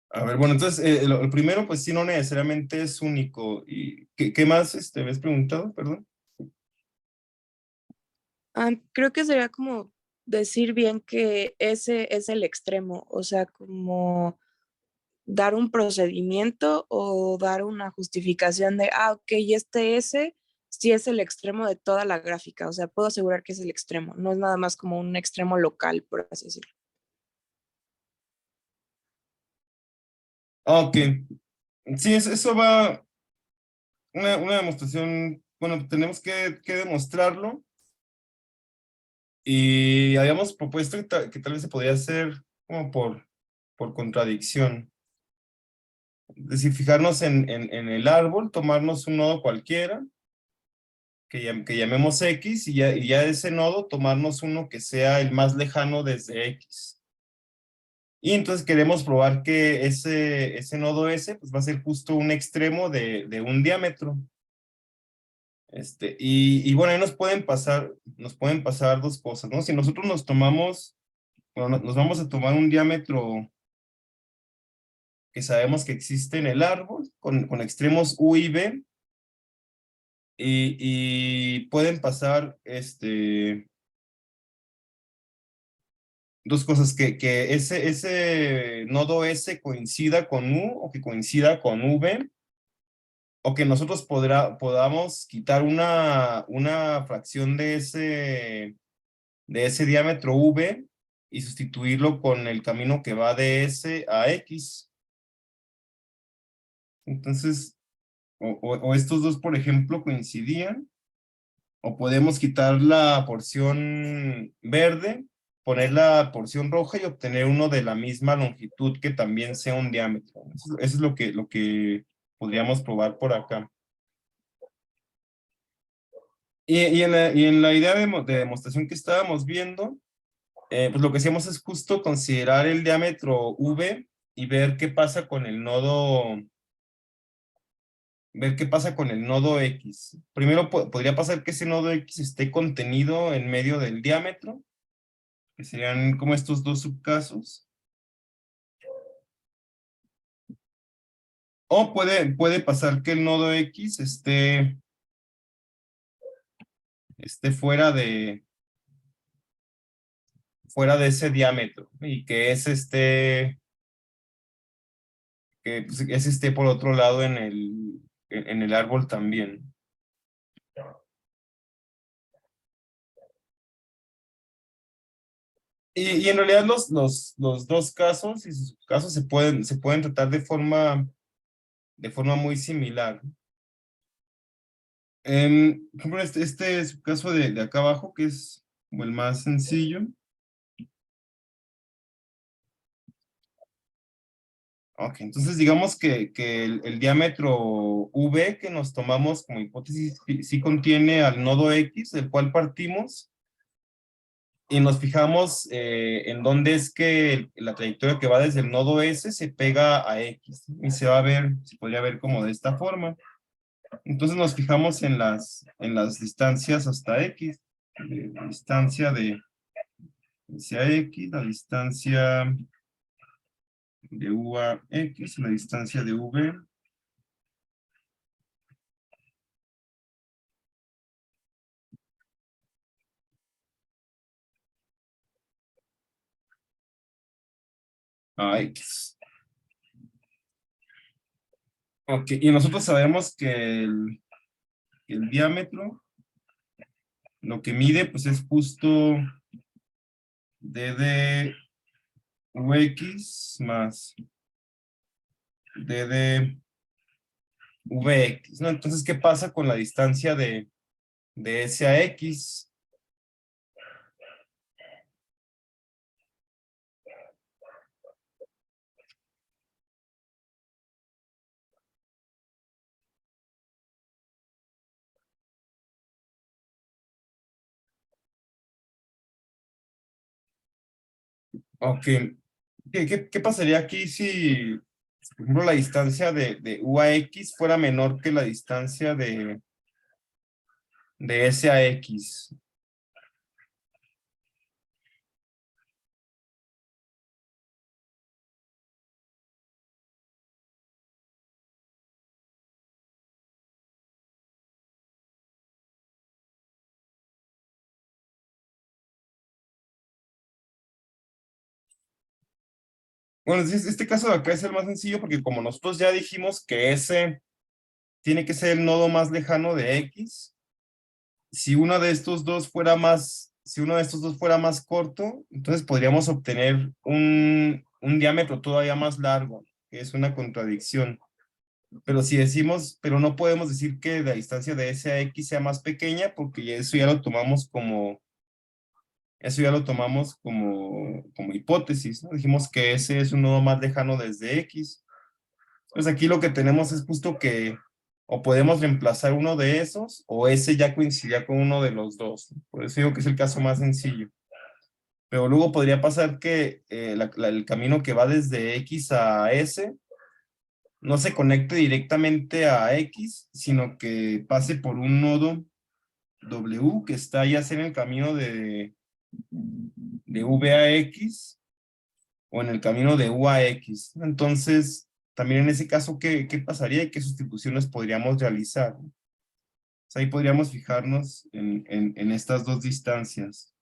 A ver, bueno, entonces, el primero, pues sí, no necesariamente es único. ¿Y qué más habías preguntado? Perdón. Creo que sería como decir bien que ese es el extremo, o sea, como dar un procedimiento o dar una justificación de, ok, este S sí es el extremo de toda la gráfica, o sea, puedo asegurar que es el extremo, no es nada más como un extremo local, por así decirlo. Ok. Sí, eso va, una demostración, bueno, tenemos que demostrarlo. Y habíamos propuesto que tal vez se podía hacer como por contradicción. Es decir, fijarnos en el árbol, tomarnos un nodo cualquiera, que llamemos X, y ya de ese nodo tomarnos uno que sea el más lejano desde X. Y entonces queremos probar que ese nodo S pues va a ser justo un extremo de un diámetro. Y bueno, ahí nos pueden pasar dos cosas, ¿no? Si nosotros bueno, nos vamos a tomar un diámetro que sabemos que existe en el árbol, con extremos U y B, y pueden pasar dos cosas, que ese nodo S coincida con U o que coincida con V, o que nosotros podamos quitar una fracción de ese diámetro V y sustituirlo con el camino que va de S a X. Entonces, o estos dos, por ejemplo, coincidían, o podemos quitar la porción verde, poner la porción roja y obtener uno de la misma longitud que también sea un diámetro. Eso es lo que podríamos probar por acá. Y en la idea de demostración que estábamos viendo, pues lo que hacíamos es justo considerar el diámetro V y ver qué pasa con el nodo, ver qué pasa con el nodo X. Primero podría pasar que ese nodo X esté contenido en medio del diámetro, que serían como estos dos subcasos. O puede pasar que el nodo X esté fuera de ese diámetro y que pues, ese esté por otro lado en el árbol también. Y en realidad los dos casos y sus casos se pueden tratar de forma muy similar. Por ejemplo, este es el caso de acá abajo, que es como el más sencillo. Ok, entonces digamos que el diámetro V que nos tomamos como hipótesis sí contiene al nodo X, del cual partimos, y nos fijamos en dónde es que la trayectoria que va desde el nodo S se pega a X, y se va a ver, se podría ver como de esta forma. Entonces nos fijamos en las distancias hasta X, la distancia hacia X, la distancia de U a X, la distancia de V. A X. Ok, y nosotros sabemos que el diámetro, lo que mide, pues es justo d de Ux más d de Vx, ¿no? Entonces, ¿qué pasa con la distancia de S a X? Ok, ¿qué pasaría aquí si, por ejemplo, la distancia de U a X fuera menor que la distancia de S a X? Bueno, este caso de acá es el más sencillo porque como nosotros ya dijimos que S tiene que ser el nodo más lejano de X, si uno de estos dos fuera más corto, entonces podríamos obtener un diámetro todavía más largo, que es una contradicción. Pero si decimos, pero no podemos decir que la distancia de S a X sea más pequeña, porque eso ya lo tomamos como hipótesis, ¿no? Dijimos que S es un nodo más lejano desde X. Pues aquí lo que tenemos es justo que o podemos reemplazar uno de esos o ese ya coincidía con uno de los dos. Por eso digo que es el caso más sencillo. Pero luego podría pasar que el camino que va desde X a S no se conecte directamente a X, sino que pase por un nodo W que está ya sea en el camino de V a X o en el camino de U a X. Entonces, también en ese caso, ¿qué pasaría y qué sustituciones podríamos realizar? O sea, ahí podríamos fijarnos en estas dos distancias.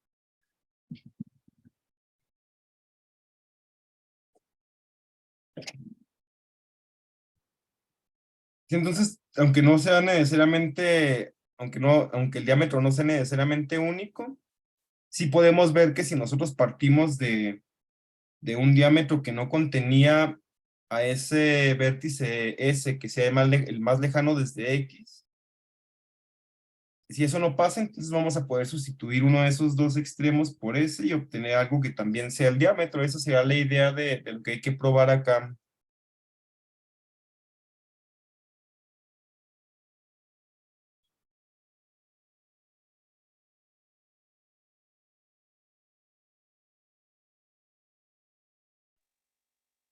Sí, entonces, aunque no sea necesariamente, aunque el diámetro no sea necesariamente único, sí podemos ver que si nosotros partimos de un diámetro que no contenía a ese vértice S, que sea el más lejano desde X, si eso no pasa, entonces vamos a poder sustituir uno de esos dos extremos por ese y obtener algo que también sea el diámetro. Esa será la idea de lo que hay que probar acá.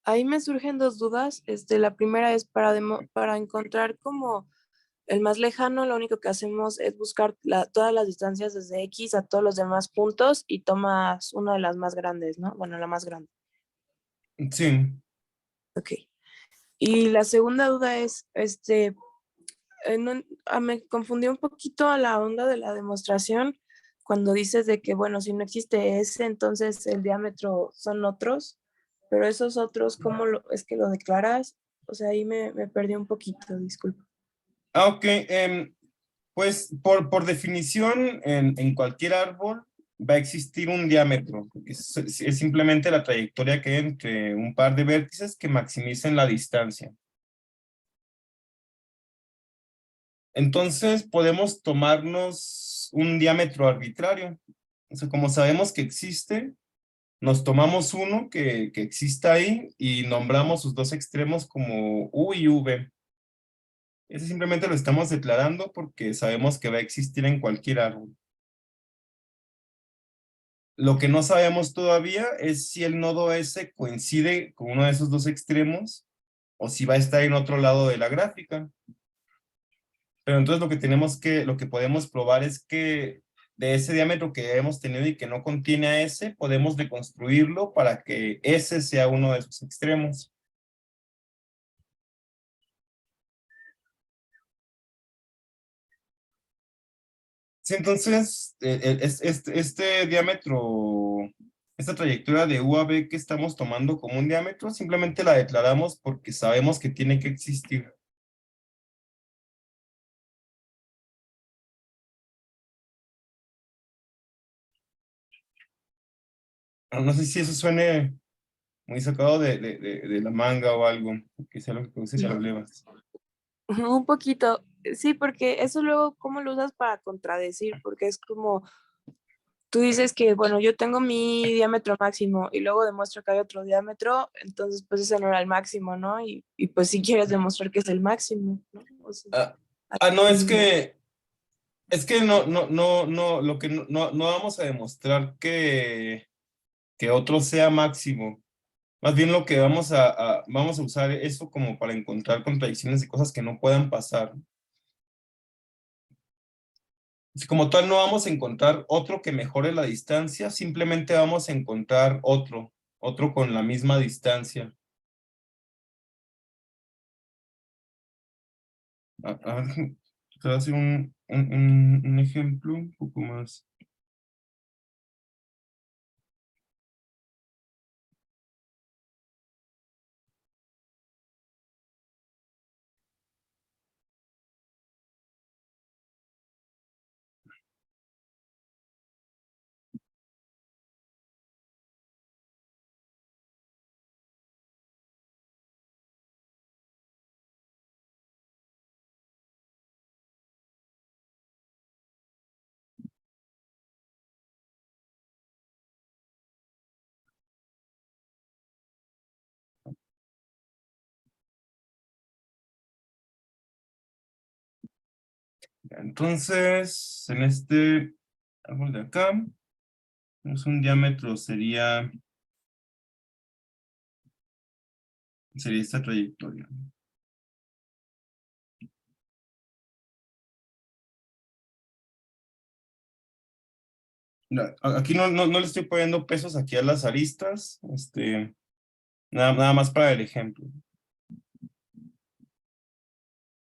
Ahí me surgen dos dudas. La primera es para encontrar como el más lejano, lo único que hacemos es buscar todas las distancias desde X a todos los demás puntos y tomas una de las más grandes, ¿no? Bueno, la más grande. Sí. Ok. Y la segunda duda es, me confundió un poquito a la onda de la demostración cuando dices de que, bueno, si no existe ese, entonces el diámetro son otros, pero esos otros, es que lo declaras? O sea, ahí me perdí un poquito, disculpa. Ok, pues por definición, en cualquier árbol va a existir un diámetro. Es simplemente la trayectoria que hay entre un par de vértices que maximicen la distancia. Entonces podemos tomarnos un diámetro arbitrario. O sea, como sabemos que existe, nos tomamos uno que exista ahí y nombramos sus dos extremos como U y V. Ese simplemente lo estamos declarando porque sabemos que va a existir en cualquier árbol. Lo que no sabemos todavía es si el nodo S coincide con uno de esos dos extremos o si va a estar en otro lado de la gráfica. Pero entonces lo que podemos probar es que de ese diámetro que hemos tenido y que no contiene a S, podemos deconstruirlo para que S sea uno de sus extremos. Sí, entonces, este diámetro, esta trayectoria de U a B que estamos tomando como un diámetro, simplemente la declaramos porque sabemos que tiene que existir. No sé si eso suene muy sacado de la manga o algo, que sea lo que produce problemas. Un poquito, sí, porque eso luego, ¿cómo lo usas para contradecir? Porque es como, tú dices que, bueno, yo tengo mi diámetro máximo y luego demuestro que hay otro diámetro, entonces pues ese no era el máximo, ¿no? Y pues si quieres demostrar que es el máximo, ¿no? O sea, Ah, no, es que no, lo que no vamos a demostrar que otro sea máximo. Más bien lo que vamos a usar eso como para encontrar contradicciones y cosas que no puedan pasar. Si como tal no vamos a encontrar otro que mejore la distancia, simplemente vamos a encontrar otro con la misma distancia. A ver, te voy a hacer un ejemplo un poco más. Entonces, en este árbol de acá, tenemos un diámetro, sería esta trayectoria. Aquí no le estoy poniendo pesos aquí a las aristas, nada más para el ejemplo.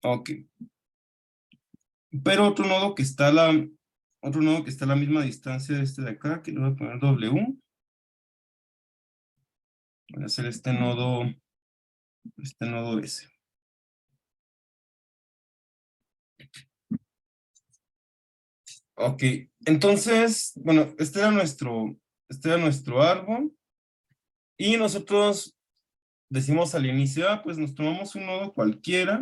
Ok. Pero otro nodo que está a la misma distancia de este de acá, que le voy a poner W. Voy a hacer este nodo este nodo S. Ok, entonces, bueno, este era nuestro árbol. Y nosotros decimos al inicio, pues nos tomamos un nodo cualquiera.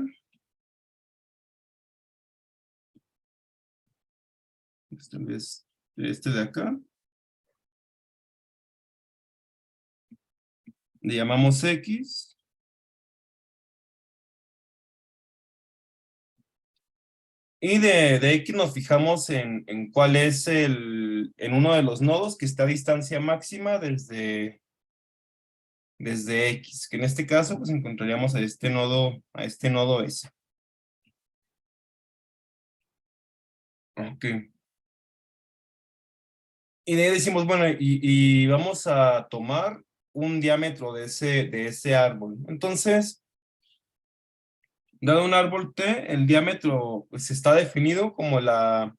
En vez de este de acá. Le llamamos X. Y de X nos fijamos en cuál es en uno de los nodos que está a distancia máxima desde X, que en este caso pues encontraríamos a este nodo S. Ok. Y de ahí decimos, bueno, y vamos a tomar un diámetro de ese árbol. Entonces, dado un árbol T, el diámetro pues está definido como la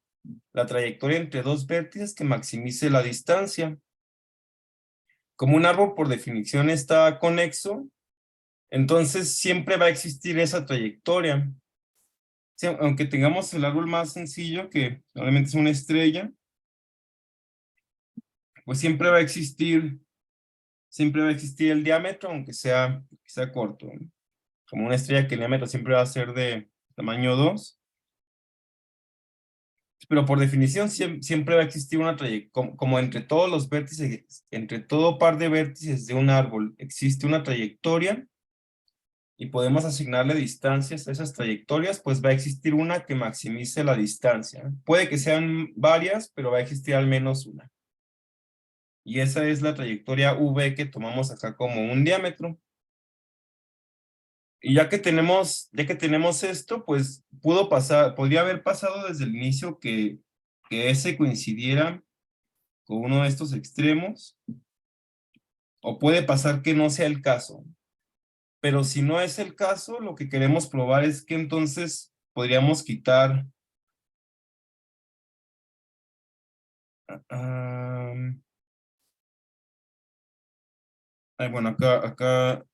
trayectoria entre dos vértices que maximice la distancia. Como un árbol por definición está conexo, entonces siempre va a existir esa trayectoria. Sí, aunque tengamos el árbol más sencillo, que probablemente es una estrella, pues siempre va a existir el diámetro, aunque sea corto. Como una estrella que el diámetro siempre va a ser de tamaño 2. Pero por definición siempre va a existir una trayectoria, como entre todos los vértices, entre todo par de vértices de un árbol, existe una trayectoria y podemos asignarle distancias a esas trayectorias, pues va a existir una que maximice la distancia. Puede que sean varias, pero va a existir al menos una. Y esa es la trayectoria V que tomamos acá como un diámetro. Y ya que tenemos esto, pues podría haber pasado desde el inicio que S coincidiera con uno de estos extremos, o puede pasar que no sea el caso. Pero si no es el caso, lo que queremos probar es que entonces podríamos quitar bueno, acá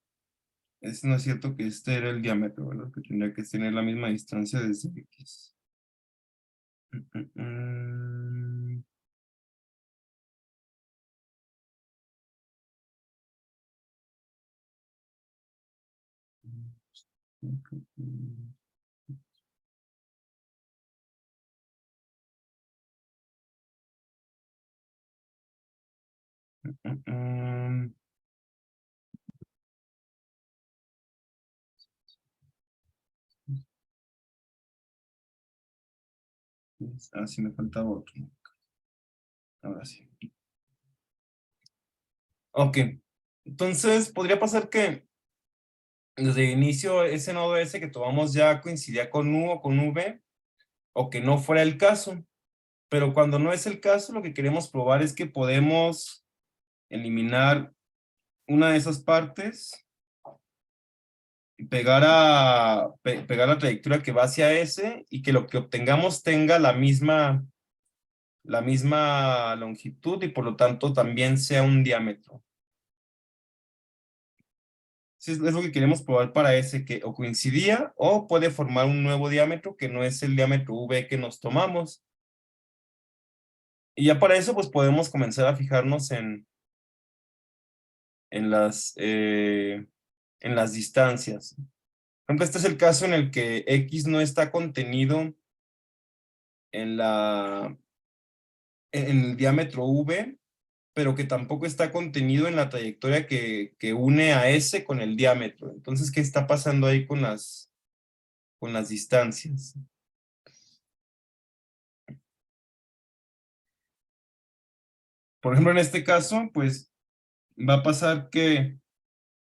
no es cierto que este era el diámetro, ¿verdad? Que tendría que tener la misma distancia desde X. Sí me faltaba otro. Ahora sí. Ok. Entonces, podría pasar que desde el inicio ese nodo S que tomamos ya coincidía con U o con V, o que no fuera el caso. Pero cuando no es el caso, lo que queremos probar es que podemos eliminar una de esas partes, pegar la trayectoria que va hacia S y que lo que obtengamos tenga la misma longitud y por lo tanto también sea un diámetro. Sí, es lo que queremos probar para S, que o coincidía o puede formar un nuevo diámetro que no es el diámetro V que nos tomamos. Y ya para eso pues podemos comenzar a fijarnos en las distancias. Por ejemplo, este es el caso en el que X no está contenido en el diámetro V, pero que tampoco está contenido en la trayectoria que une a S con el diámetro. Entonces, ¿qué está pasando ahí con las distancias? Por ejemplo, en este caso, pues va a pasar que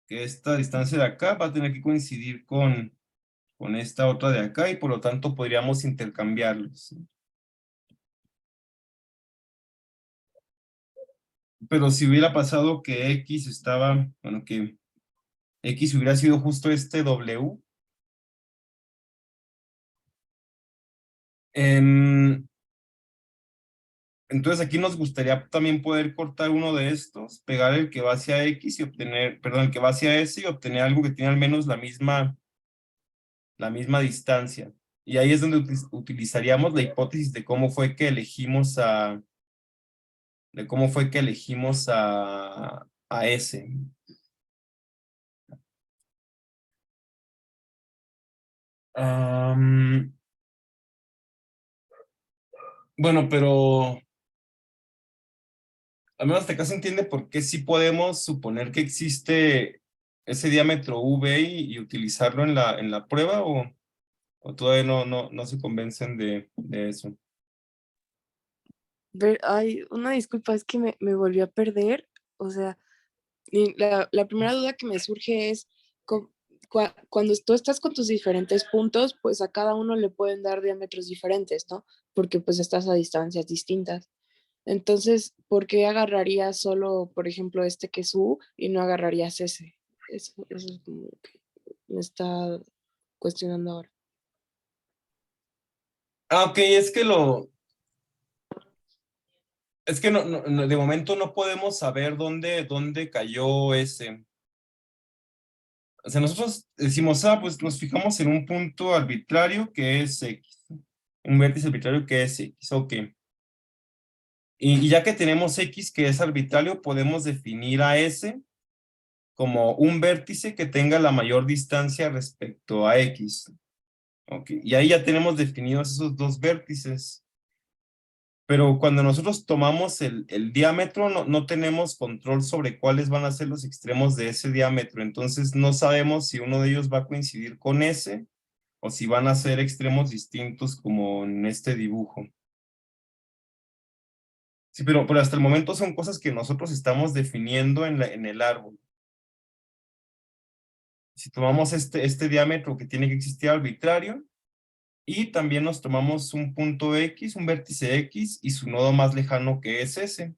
esta distancia de acá va a tener que coincidir con esta otra de acá y por lo tanto podríamos intercambiarlos. Pero si hubiera pasado que X estaba, bueno, que X hubiera sido justo este W, Entonces aquí nos gustaría también poder cortar uno de estos, pegar el que va hacia X y obtener, perdón, el que va hacia S y obtener algo que tiene al menos la misma distancia. Y ahí es donde utilizaríamos la hipótesis de cómo fue que elegimos a S. Bueno, pero al menos hasta acá se entiende por qué sí podemos suponer que existe ese diámetro V y utilizarlo en la prueba o todavía no se convencen de eso. Ay, una disculpa, es que me volví a perder. O sea, y la primera duda que me surge es, cuando tú estás con tus diferentes puntos, pues a cada uno le pueden dar diámetros diferentes, ¿no? Porque pues estás a distancias distintas. Entonces, ¿por qué agarrarías solo, por ejemplo, este que es U y no agarrarías ese? Eso es como que me está cuestionando ahora. Ah, ok, es que de momento no podemos saber dónde cayó ese. O sea, nosotros decimos, pues nos fijamos en un punto arbitrario que es X, un vértice arbitrario que es X, ok. Y ya que tenemos X que es arbitrario, podemos definir a S como un vértice que tenga la mayor distancia respecto a X. Ok, y ahí ya tenemos definidos esos dos vértices. Pero cuando nosotros tomamos el diámetro, no tenemos control sobre cuáles van a ser los extremos de ese diámetro. Entonces no sabemos si uno de ellos va a coincidir con ese o si van a ser extremos distintos como en este dibujo. Sí, pero hasta el momento son cosas que nosotros estamos definiendo en el árbol. Si tomamos este diámetro que tiene que existir arbitrario, y también nos tomamos un punto X, un vértice X, y su nodo más lejano que es ese.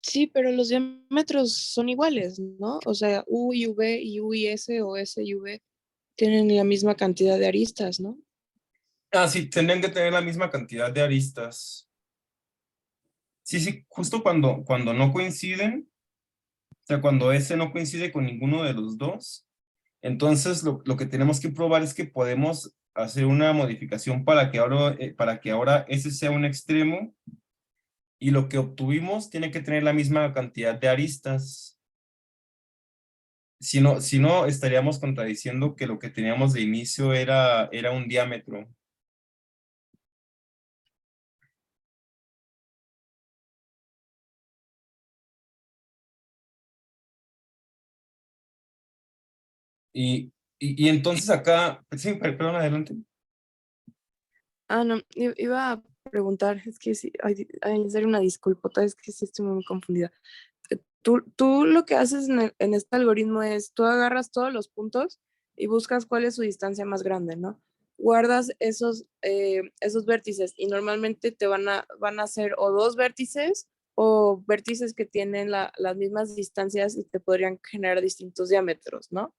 Sí, pero los diámetros son iguales, ¿no? O sea, U y V y U y S o S y V tienen la misma cantidad de aristas, ¿no? Ah, sí, tendrían que tener la misma cantidad de aristas. Sí, sí, justo cuando no coinciden, o sea, cuando ese no coincide con ninguno de los dos, entonces lo que tenemos que probar es que podemos hacer una modificación para que ahora ese sea un extremo y lo que obtuvimos tiene que tener la misma cantidad de aristas. Si no, estaríamos contradiciendo que lo que teníamos de inicio era un diámetro. Y entonces acá, sí, perdón, adelante. Ah, no, iba a preguntar, es que sí, hay ser una disculpota, es que sí estoy muy confundida. Tú lo que haces en este algoritmo es, tú agarras todos los puntos y buscas cuál es su distancia más grande, ¿no? Guardas esos vértices y normalmente van a ser o dos vértices o vértices que tienen las mismas distancias y te podrían generar distintos diámetros, ¿no?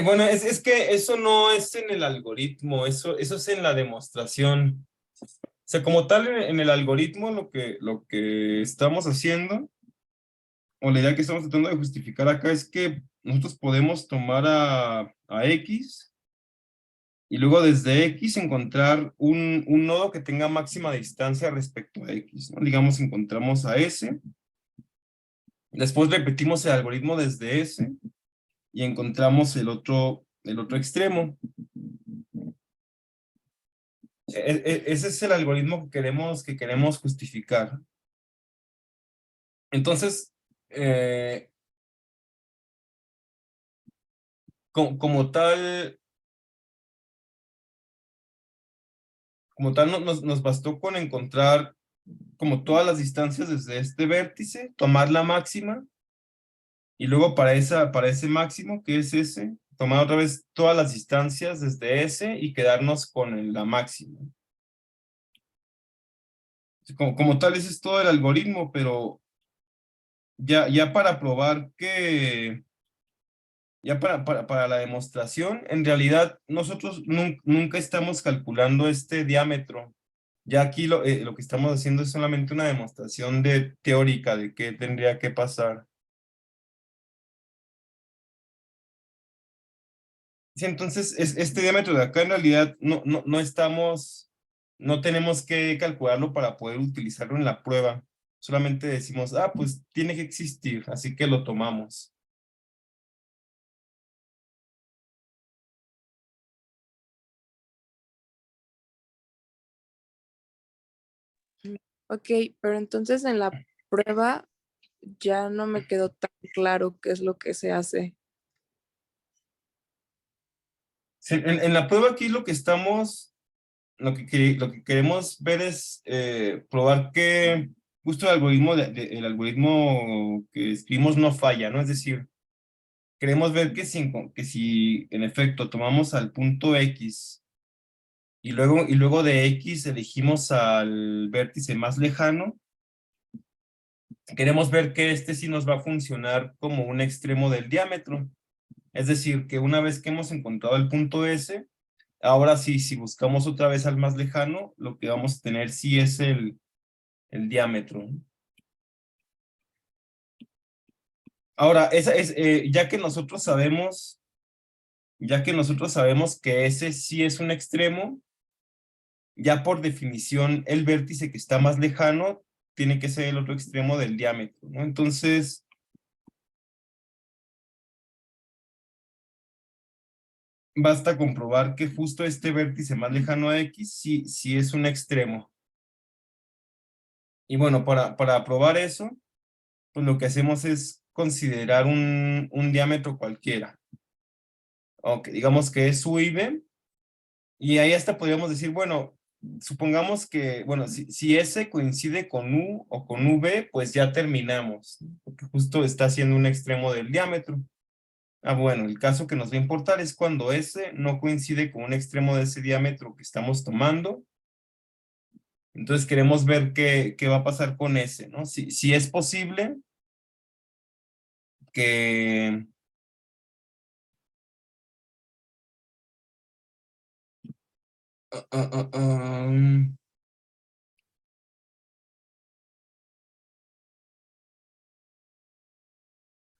Bueno, es que eso no es en el algoritmo, eso es en la demostración. O sea, como tal, en el algoritmo lo que estamos haciendo, o la idea que estamos tratando de justificar acá es que nosotros podemos tomar a X y luego desde X encontrar un nodo que tenga máxima distancia respecto a X, ¿no? Digamos, encontramos a S, después repetimos el algoritmo desde S y encontramos el otro extremo. Ese es el algoritmo que queremos justificar. Entonces, como tal, nos bastó con encontrar como todas las distancias desde este vértice, tomar la máxima, y luego para ese máximo, que es ese, tomar otra vez todas las distancias desde ese y quedarnos con la máxima. Como tal, ese es todo el algoritmo, pero ya para probar que, ya para la demostración, en realidad nosotros nunca estamos calculando este diámetro. Ya aquí lo que estamos haciendo es solamente una demostración teórica de qué tendría que pasar. Sí, entonces este diámetro de acá en realidad no tenemos que calcularlo para poder utilizarlo en la prueba. Solamente decimos, pues tiene que existir, así que lo tomamos. Ok, pero entonces en la prueba ya no me quedó tan claro qué es lo que se hace. Sí, en la prueba aquí lo que queremos ver es probar que justo el algoritmo, el algoritmo que escribimos no falla, ¿no? Es decir, queremos ver que si en efecto tomamos al punto X y luego de X elegimos al vértice más lejano, queremos ver que este sí nos va a funcionar como un extremo del diámetro. Es decir, que una vez que hemos encontrado el punto S, ahora sí, si buscamos otra vez al más lejano, lo que vamos a tener sí es el diámetro. Ahora, ya que nosotros sabemos que ese sí es un extremo, ya por definición el vértice que está más lejano tiene que ser el otro extremo del diámetro, ¿no? Entonces, basta comprobar que justo este vértice más lejano a X sí es un extremo. Y bueno, para probar eso, pues lo que hacemos es considerar un diámetro cualquiera. Aunque digamos que es U y B, y ahí hasta podríamos decir, bueno, supongamos que, bueno, si S coincide con U o con V, pues ya terminamos, ¿no? Porque justo está haciendo un extremo del diámetro. Bueno, el caso que nos va a importar es cuando S no coincide con un extremo de ese diámetro que estamos tomando. Entonces queremos ver qué va a pasar con S, ¿no? Si es posible que... ah, ah, ah, ah,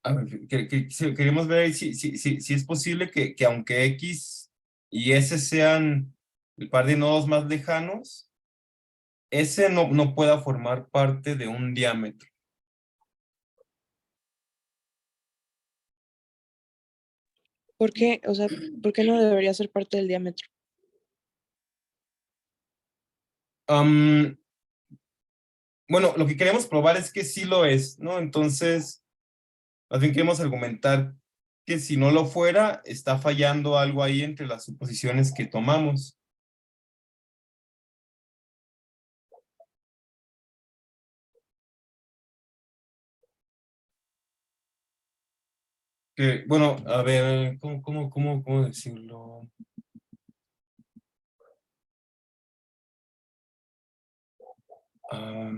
a ver, queremos ver si es posible que aunque X y S sean el par de nodos más lejanos, S no pueda formar parte de un diámetro. ¿Por qué? O sea, ¿por qué no debería ser parte del diámetro? Am, bueno, lo que queremos probar es que sí lo es, ¿no? Entonces, más bien queremos argumentar que si no lo fuera, está fallando algo ahí entre las suposiciones que tomamos. Bueno, a ver, ¿cómo decirlo? Ah,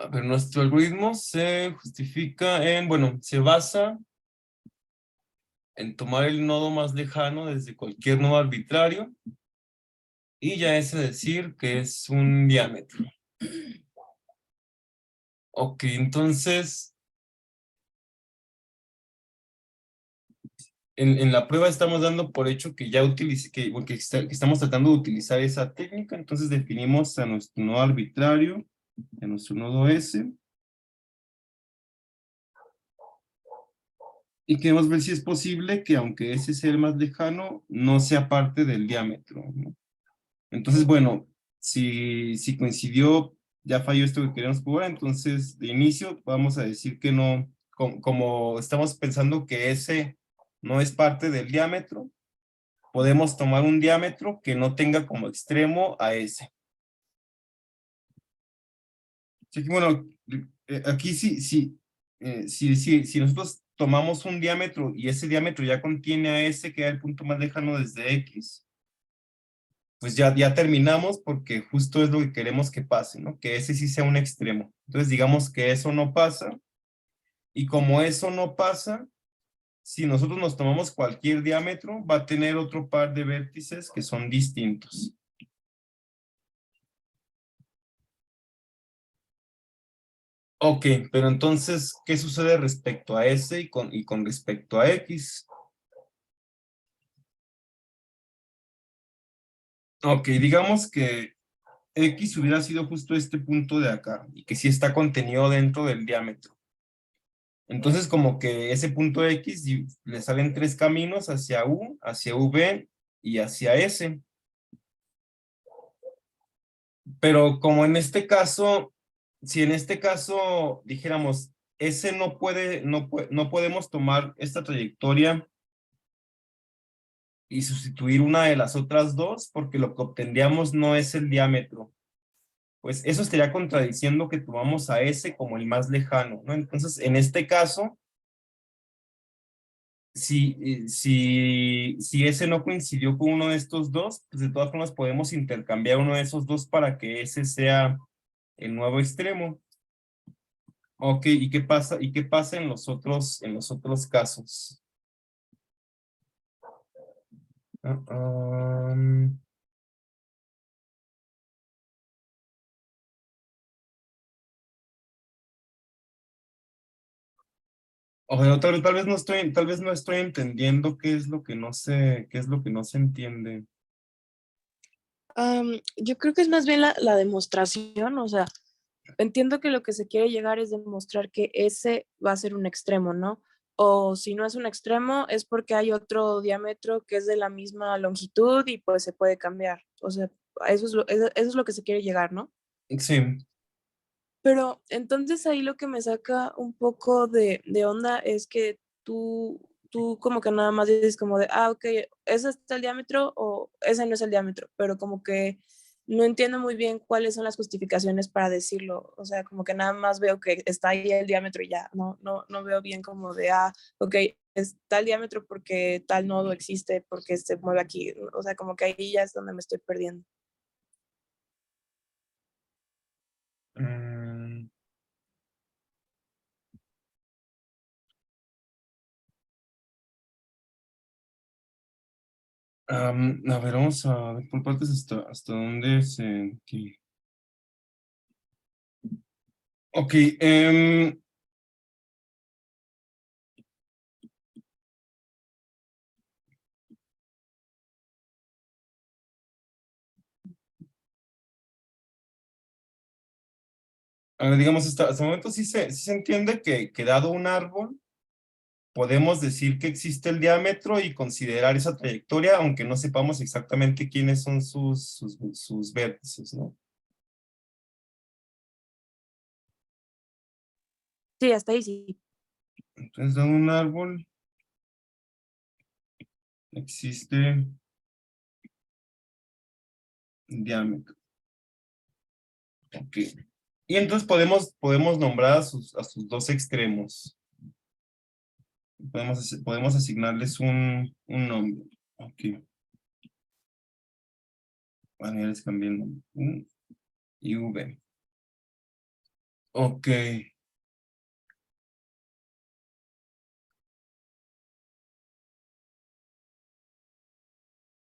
A ver, nuestro algoritmo se justifica bueno, se basa en tomar el nodo más lejano desde cualquier nodo arbitrario y ya es decir que es un diámetro. Ok, entonces, en la prueba estamos dando por hecho que ya que estamos tratando de utilizar esa técnica, entonces definimos a nuestro nodo arbitrario, a nuestro nodo S, y queremos ver si es posible que aunque ese sea el más lejano, no sea parte del diámetro, ¿no? Entonces, bueno, si coincidió, ya falló esto que queremos probar, entonces de inicio vamos a decir que no, como estamos pensando que ese no es parte del diámetro, podemos tomar un diámetro que no tenga como extremo a ese. Sí, bueno, aquí si nosotros tomamos un diámetro y ese diámetro ya contiene a S, que es el punto más lejano desde X, pues ya terminamos porque justo es lo que queremos que pase, ¿no? Que ese sí sea un extremo. Entonces digamos que eso no pasa, y como eso no pasa, si nosotros nos tomamos cualquier diámetro, va a tener otro par de vértices que son distintos. Ok, pero entonces, ¿qué sucede respecto a S y con respecto a X? Ok, digamos que X hubiera sido justo este punto de acá, y que sí está contenido dentro del diámetro. Entonces, como que ese punto X le salen tres caminos hacia U, hacia V y hacia S. Pero como en este caso, si en este caso dijéramos, S no podemos tomar esta trayectoria y sustituir una de las otras dos, porque lo que obtendríamos no es el diámetro. Pues eso estaría contradiciendo que tomamos a S como el más lejano, ¿no? Entonces, en este caso, si ese no coincidió con uno de estos dos, pues de todas formas podemos intercambiar uno de esos dos para que ese sea el nuevo extremo. Ok, ¿y qué pasa en los otros casos? Ah, o sea, tal vez no estoy entendiendo qué es lo que no qué es lo que no se entiende. Yo creo que es más bien la demostración, o sea, entiendo que lo que se quiere llegar es demostrar que ese va a ser un extremo, ¿no? O si no es un extremo, es porque hay otro diámetro que es de la misma longitud y pues se puede cambiar. O sea, eso es lo que se quiere llegar, ¿no? Sí. Pero entonces ahí lo que me saca un poco de onda es que tú como que nada más dices como de, ok, ese está el diámetro o ese no es el diámetro, pero como que no entiendo muy bien cuáles son las justificaciones para decirlo. O sea, como que nada más veo que está ahí el diámetro y ya, no veo bien como de, ok, está el diámetro porque tal nodo existe, porque se mueve aquí. O sea, como que ahí ya es donde me estoy perdiendo. Mm, a ver, vamos a ver por partes hasta dónde se... aquí. Ok, a ver, digamos, hasta el momento sí se entiende que dado un árbol, podemos decir que existe el diámetro y considerar esa trayectoria, aunque no sepamos exactamente quiénes son sus vértices, ¿no? Sí, hasta ahí sí. Entonces, dado un árbol, existe diámetro. Ok. Y entonces podemos nombrar a sus dos extremos. Podemos asignarles un nombre. Ok. Bueno, ya les cambié el nombre. U y V. Ok.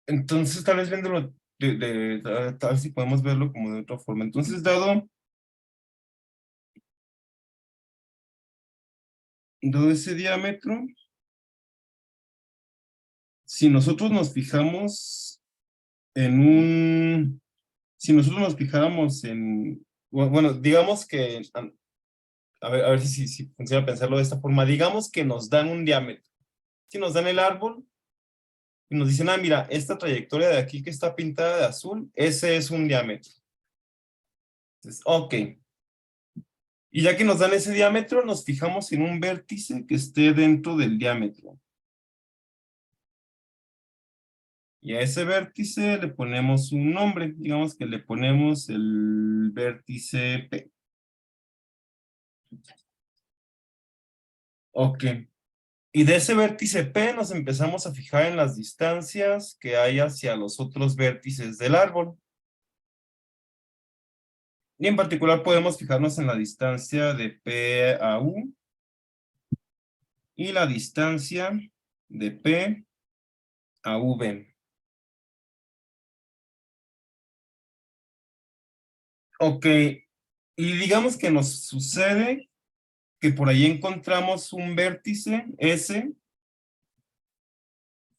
Entonces, tal vez viéndolo tal vez si podemos verlo como de otra forma. Entonces, dado ese diámetro, si nosotros nos fijamos en si nosotros nos fijáramos bueno, digamos que, a ver si funciona pensarlo de esta forma, digamos que nos dan un diámetro. Si nos dan el árbol y nos dicen, mira, esta trayectoria de aquí que está pintada de azul, ese es un diámetro. Entonces, ok. Y ya que nos dan ese diámetro, nos fijamos en un vértice que esté dentro del diámetro. Y a ese vértice le ponemos un nombre, digamos que le ponemos el vértice P. Ok. Y de ese vértice P nos empezamos a fijar en las distancias que hay hacia los otros vértices del árbol. Y en particular podemos fijarnos en la distancia de P a U y la distancia de P a V. Ok, y digamos que nos sucede que por ahí encontramos un vértice S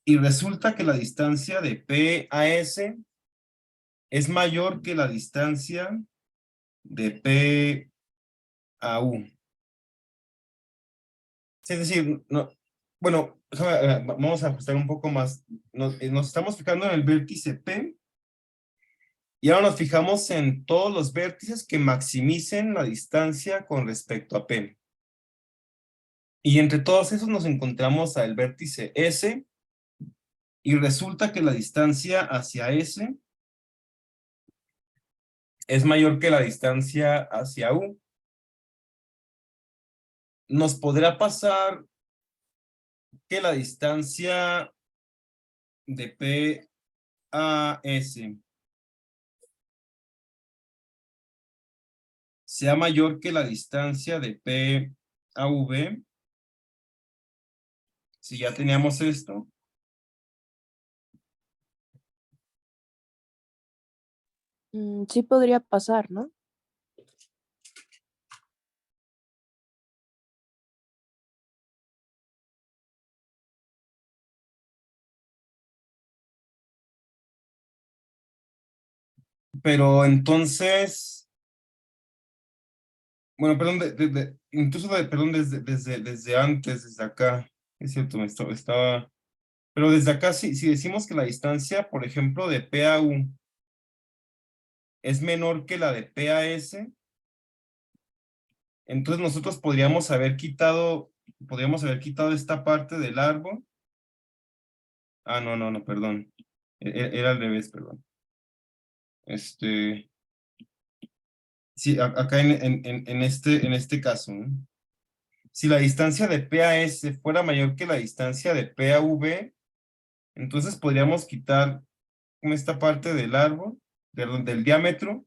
y resulta que la distancia de P a S es mayor que la distancia de P a U. Es decir, no, bueno, vamos a ajustar un poco más. Nos estamos fijando en el vértice P y ahora nos fijamos en todos los vértices que maximicen la distancia con respecto a P. Y entre todos esos nos encontramos al vértice S y resulta que la distancia hacia S es mayor que la distancia hacia U. Nos podrá pasar que la distancia de P a S sea mayor que la distancia de P a V. Si ya teníamos esto. Sí podría pasar, ¿no? Pero entonces, bueno, perdón, incluso, perdón, desde antes, desde acá, es cierto, estaba, pero desde acá, si decimos que la distancia, por ejemplo, de P a U es menor que la de P a S, entonces nosotros podríamos haber quitado esta parte del árbol. Ah, no, perdón. Era al revés, perdón. Sí, acá en este caso, ¿no? Si la distancia de P a S fuera mayor que la distancia de P a V, entonces podríamos quitar como esta parte del árbol, del diámetro,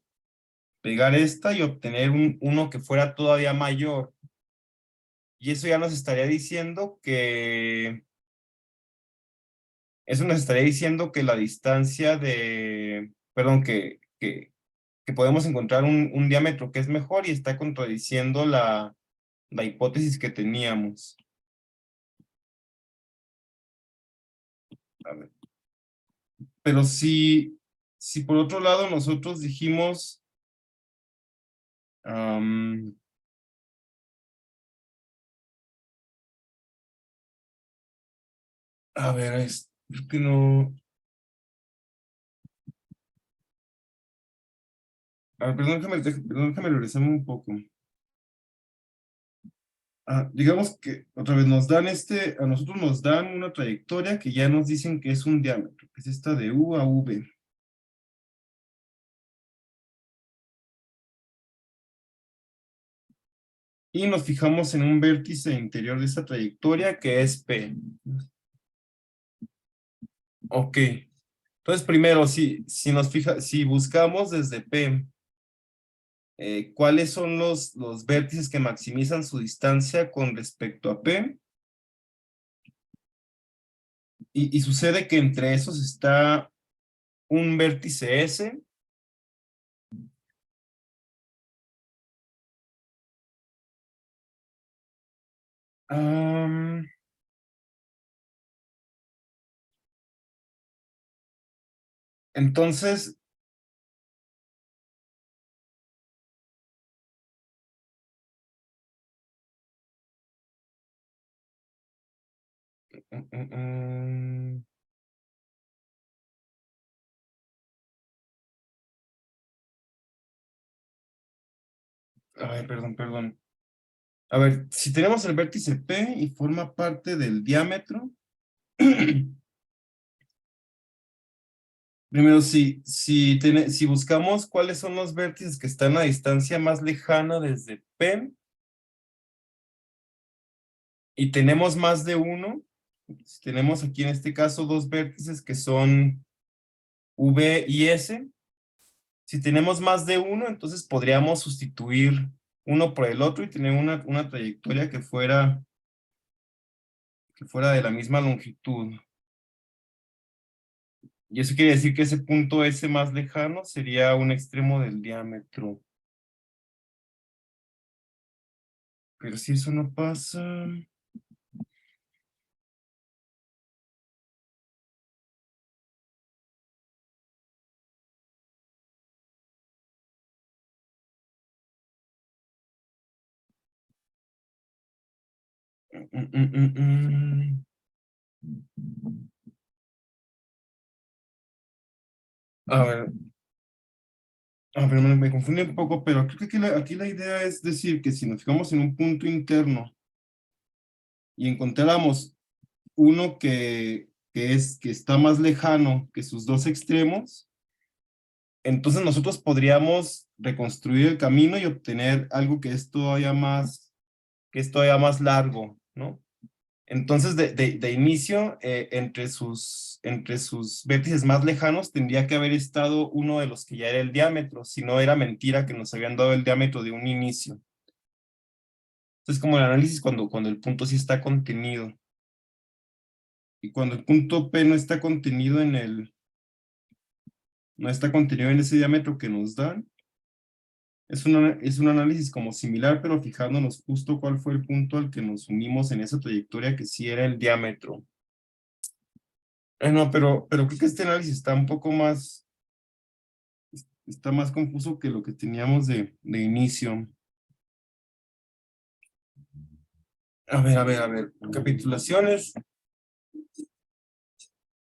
pegar esta y obtener uno que fuera todavía mayor. Y eso ya nos estaría diciendo la distancia perdón, que podemos encontrar un diámetro que es mejor y está contradiciendo la hipótesis que teníamos. A ver. Pero si por otro lado nosotros dijimos, a ver, es que no, a ver, perdón, déjame regresarme un poco. Digamos que otra vez a nosotros nos dan una trayectoria que ya nos dicen que es un diámetro, que es esta de U a V. Y nos fijamos en un vértice interior de esta trayectoria que es P. Ok. Entonces, primero, si buscamos desde P, ¿cuáles son los vértices que maximizan su distancia con respecto a P? Y sucede que entre esos está un vértice S. Am, entonces, mm, mm, mm, ay, perdón. A ver, si tenemos el vértice P y forma parte del diámetro, primero, si buscamos cuáles son los vértices que están a distancia más lejana desde P, y tenemos más de uno, tenemos aquí en este caso dos vértices que son V y S. Si tenemos más de uno, entonces podríamos sustituir uno por el otro y tener una trayectoria que fuera de la misma longitud. Y eso quiere decir que ese punto S más lejano sería un extremo del diámetro. Pero si eso no pasa... A ver, me confundí un poco, pero creo que aquí la idea es decir que si nos fijamos en un punto interno y encontráramos uno que está más lejano que sus dos extremos, entonces nosotros podríamos reconstruir el camino y obtener algo que es todavía más largo, ¿no? Entonces, de inicio, entre sus vértices más lejanos tendría que haber estado uno de los que ya era el diámetro, si no era mentira que nos habían dado el diámetro de un inicio. Entonces, como el análisis cuando el punto sí está contenido. Y cuando el punto P no está contenido no está contenido en ese diámetro que nos dan, es un análisis como similar, pero fijándonos justo cuál fue el punto al que nos unimos en esa trayectoria que sí era el diámetro. No, pero creo que este análisis está un poco más, está más confuso que lo que teníamos de inicio. A ver. Recapitulaciones.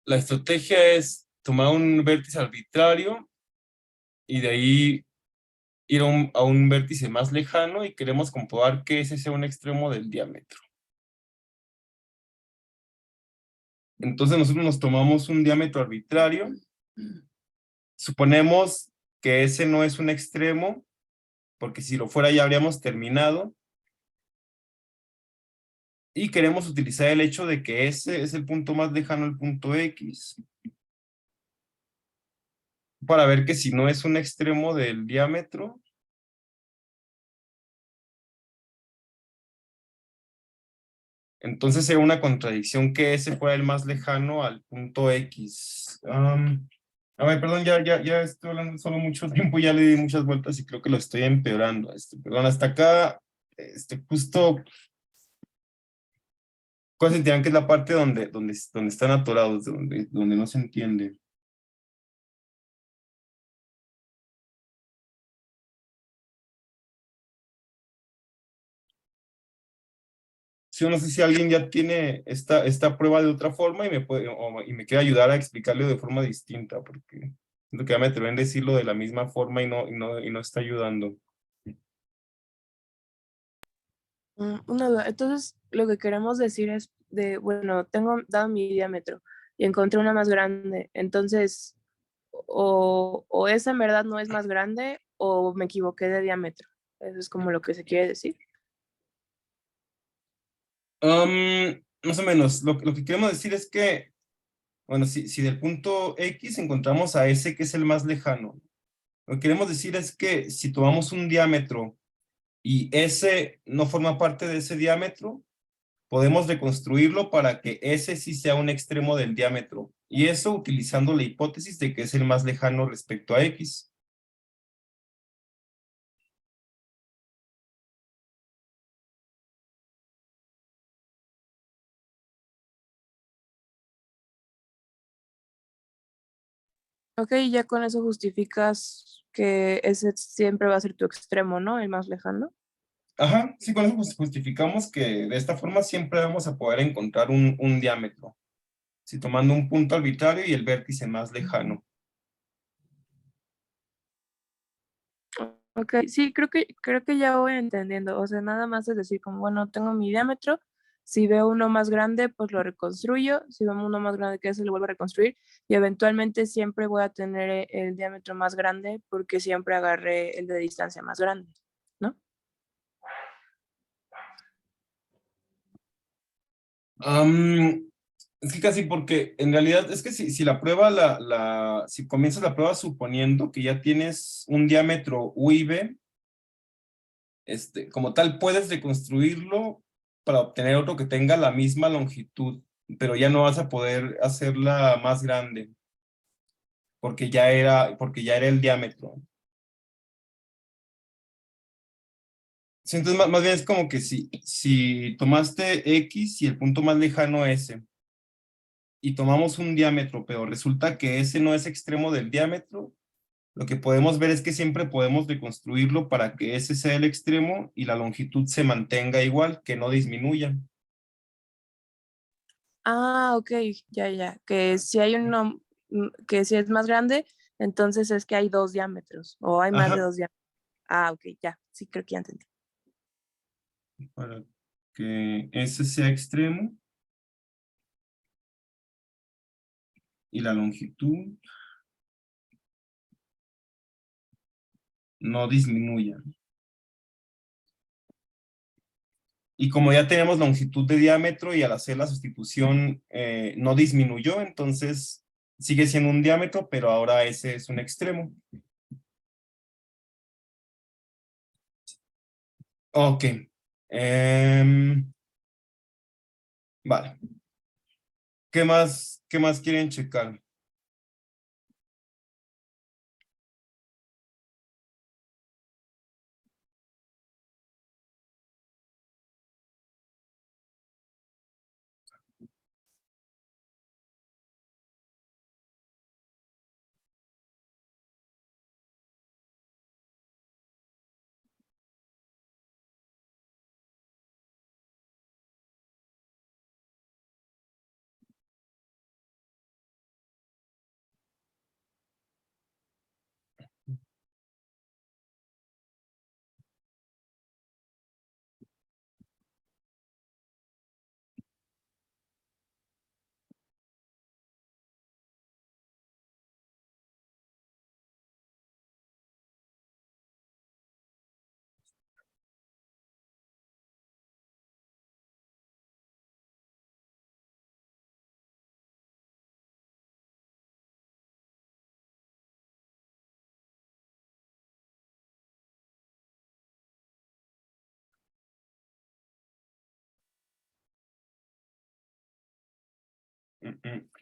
La estrategia es tomar un vértice arbitrario y de ahí ir a un vértice más lejano y queremos comprobar que ese sea un extremo del diámetro. Entonces nosotros nos tomamos un diámetro arbitrario. Suponemos que ese no es un extremo, porque si lo fuera ya habríamos terminado. Y queremos utilizar el hecho de que ese es el punto más lejano al punto X. Para ver que si no es un extremo del diámetro, entonces sería una contradicción que ese fuera el más lejano al punto X. A ver, perdón, ya estoy hablando solo mucho tiempo, ya le di muchas vueltas y creo que lo estoy empeorando. Perdón, hasta acá, justo, ¿cuál sentirán que es la parte donde están atorados, donde no se entiende? Sí, no sé si alguien ya tiene esta prueba de otra forma y y me quiere ayudar a explicarlo de forma distinta, porque siento que ya me atreven a decirlo de la misma forma y no está ayudando. Una duda. Entonces, lo que queremos decir es bueno, tengo dado mi diámetro y encontré una más grande. Entonces, o esa en verdad no es más grande o me equivoqué de diámetro. Eso es como lo que se quiere decir. Más o menos, lo que queremos decir es que, bueno, si del punto X encontramos a ese que es el más lejano, lo que queremos decir es que si tomamos un diámetro y ese no forma parte de ese diámetro, podemos reconstruirlo para que ese sí sea un extremo del diámetro, y eso utilizando la hipótesis de que es el más lejano respecto a X. Ok, ya con eso justificas que ese siempre va a ser tu extremo, ¿no? El más lejano. Ajá, sí, con eso justificamos que de esta forma siempre vamos a poder encontrar un diámetro, si tomando un punto arbitrario y el vértice más lejano. Ok, sí, creo que ya voy entendiendo. O sea, nada más es decir, como, bueno, tengo mi diámetro. Si veo uno más grande, pues lo reconstruyo. Si veo uno más grande que ese, lo vuelvo a reconstruir. Y eventualmente siempre voy a tener el diámetro más grande porque siempre agarré el de distancia más grande, ¿no? Es que casi porque en realidad es que si la prueba, si comienzas la prueba suponiendo que ya tienes un diámetro U y B, como tal puedes reconstruirlo para obtener otro que tenga la misma longitud, pero ya no vas a poder hacerla más grande, porque ya era el diámetro. Sí, entonces más bien es como que si tomaste X y el punto más lejano S, y tomamos un diámetro, pero resulta que ese no es extremo del diámetro, lo que podemos ver es que siempre podemos reconstruirlo para que ese sea el extremo y la longitud se mantenga igual, que no disminuya. Ah, ok, ya, ya. Que si hay uno, que si es más grande, entonces es que hay dos diámetros, o hay más de Ajá, dos diámetros. Ah, ok, ya. Sí, creo que ya entendí. para que ese sea extremo y la longitud no disminuya. Y como ya tenemos longitud de diámetro y al hacer la sustitución no disminuyó, entonces sigue siendo un diámetro, pero ahora ese es un extremo. Ok. Vale. ¿Qué más quieren checar?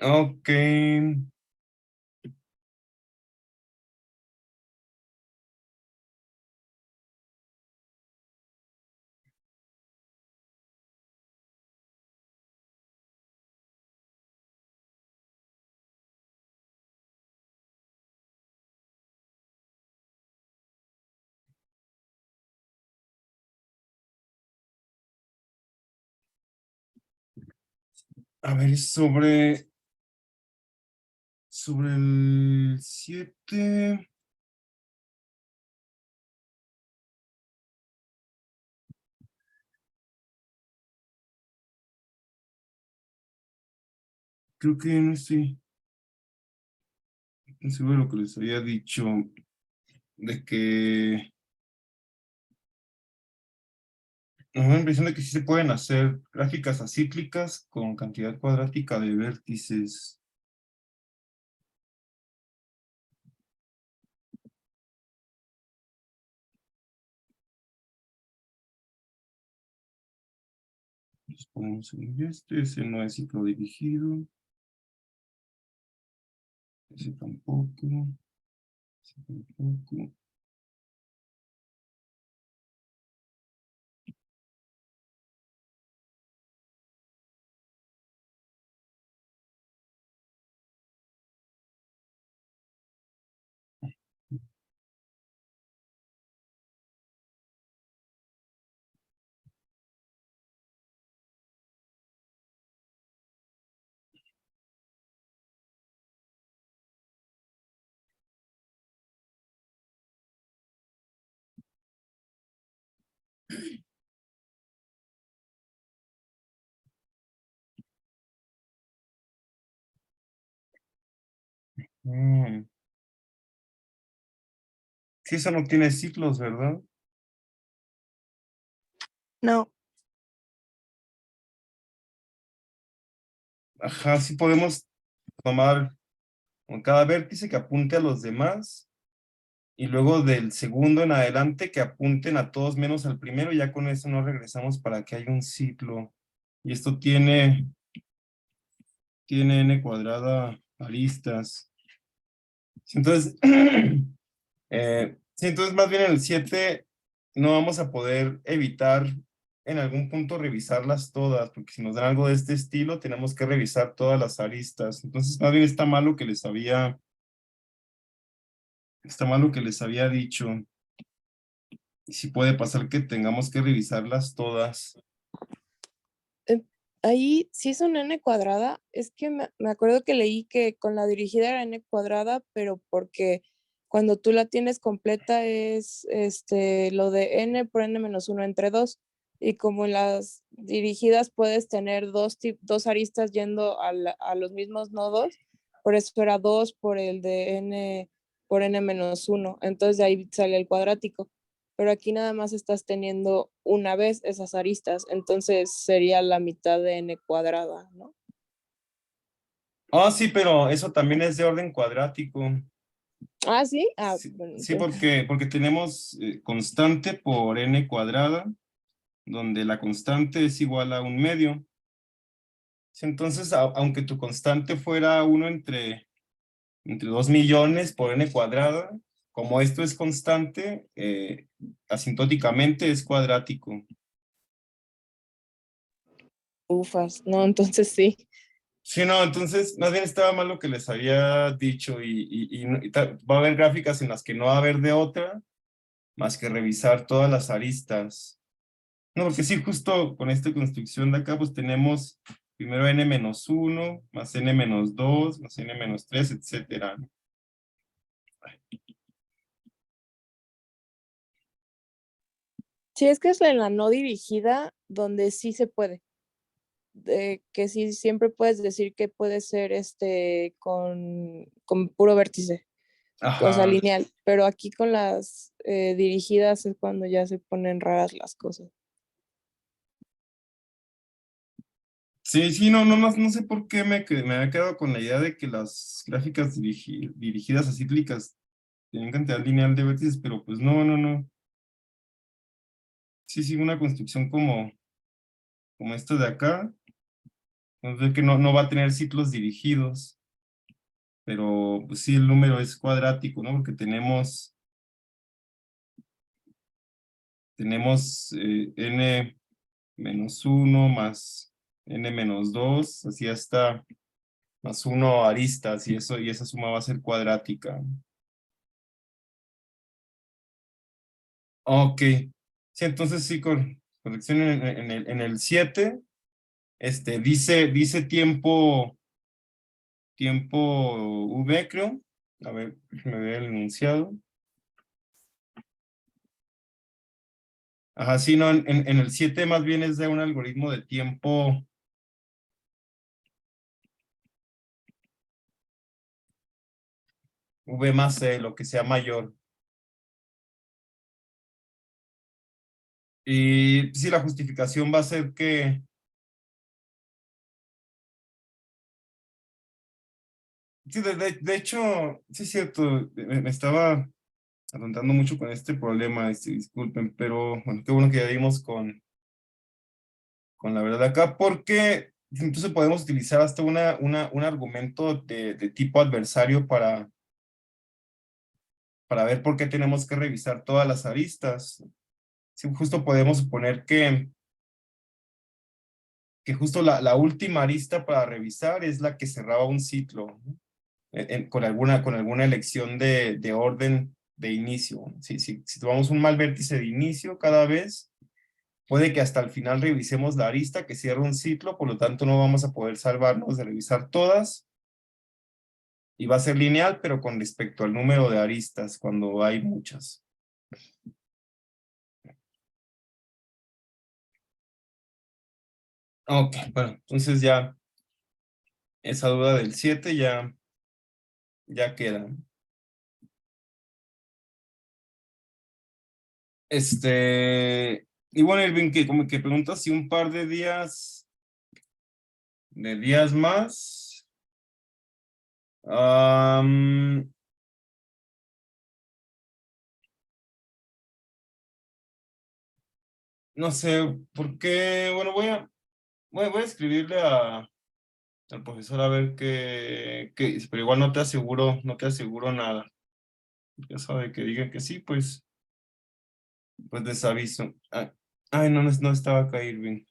Ok. A ver, sobre el 7, creo que no estoy seguro de lo que les había dicho, de que me da la impresión de que sí se pueden hacer gráficas acíclicas con cantidad cuadrática de vértices. Los ponemos en ese no es ciclo dirigido, ese tampoco, ese tampoco. Mm, sí, eso no tiene ciclos, ¿verdad? No, Ajá, sí podemos tomar con cada vértice que apunte a los demás y luego del segundo en adelante que apunten a todos menos al primero, ya con eso nos regresamos para que haya un ciclo. Y esto tiene n cuadrada aristas. Entonces, sí, entonces más bien en el 7 no vamos a poder evitar en algún punto revisarlas todas, porque si nos dan algo de este estilo, tenemos que revisar todas las aristas. Entonces, más bien está mal lo que les había dicho. Y sí puede pasar que tengamos que revisarlas todas. Ahí sí es una n cuadrada. Es que me acuerdo que leí que con la dirigida era n cuadrada, pero porque cuando tú la tienes completa es lo de n por n menos 1 entre 2. Y como en las dirigidas puedes tener dos aristas yendo a los mismos nodos, por eso era 2 por el de n por n menos 1. Entonces de ahí sale el cuadrático. Pero aquí nada más estás teniendo una vez esas aristas, entonces sería la mitad de n cuadrada, ¿no? Ah, sí, pero eso también es de orden cuadrático. Ah, sí, Sí, bueno, sí, entonces, porque tenemos constante por n cuadrada, donde la constante es igual a un medio. Sí, entonces, aunque tu constante fuera 1 entre 2 millones por n cuadrada, como esto es constante, asintóticamente es cuadrático. ufas, no, entonces sí. Sí, no, entonces más bien estaba mal lo que les había dicho va a haber gráficas en las que no va a haber de otra más que revisar todas las aristas. No, porque sí, justo con esta construcción de acá, pues tenemos primero n-1 más n-2 más n-3, etcétera. Sí, es que es en la no dirigida donde sí se puede. Que sí siempre puedes decir que puede ser con puro vértice, o sea, Ajá. lineal, pero aquí con las dirigidas es cuando ya se ponen raras las cosas. Sí, sí, no sé por qué me había quedado con la idea de que las gráficas dirigidas a cíclicas tienen cantidad lineal de vértices, pero pues no. Sí, sí, una construcción como esta de acá, entonces que no va a tener ciclos dirigidos, pero pues sí, el número es cuadrático, ¿no? Porque tenemos n-1 más n-2, así hasta más 1 aristas, y esa suma va a ser cuadrática. Ok, sí, entonces sí, corrección en el 7, dice tiempo V, creo. A ver, déjame ver el enunciado. Ajá, sí, no, en el 7 más bien es de un algoritmo de tiempo V más C, lo que sea mayor. Y sí, la justificación va a ser que, sí, de hecho, sí es cierto, me estaba atontando mucho con este problema, disculpen, pero bueno, qué bueno que ya dimos con la verdad acá, porque entonces podemos utilizar hasta un argumento de tipo adversario para ver por qué tenemos que revisar todas las aristas. Sí, justo podemos suponer que justo la última arista para revisar es la que cerraba un ciclo, ¿no? Con alguna elección de orden de inicio. Si tomamos un mal vértice de inicio cada vez, puede que hasta el final revisemos la arista que cierra un ciclo, por lo tanto no vamos a poder salvarnos de revisar todas, y va a ser lineal, pero con respecto al número de aristas, cuando hay muchas. Ok, bueno, entonces ya esa duda del 7 ya queda. Y bueno, Irving, que como que preguntas si un par de días días más. Am, no sé, por qué, bueno, voy a escribirle al profesor a ver pero igual no te aseguro nada. Ya sabe que diga que sí, pues les aviso. Ay, no, no estaba acá Irving.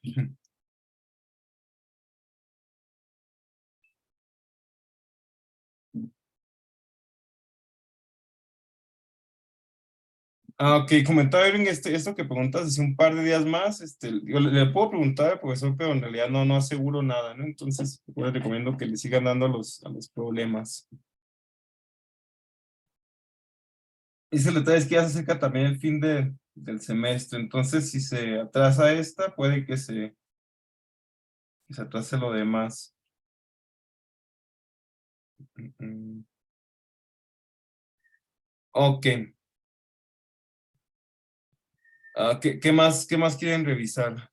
Ok, comentaba Irving, esto que preguntas hace un par de días más, yo le puedo preguntar al profesor, pero en realidad no aseguro nada, ¿no? Entonces, yo les recomiendo que le sigan dando a los problemas. Y el detalle es que ya se acerca también el fin del semestre, entonces si se atrasa esta, puede que se atrase lo demás. Mm, Ok. ¿Qué más quieren revisar?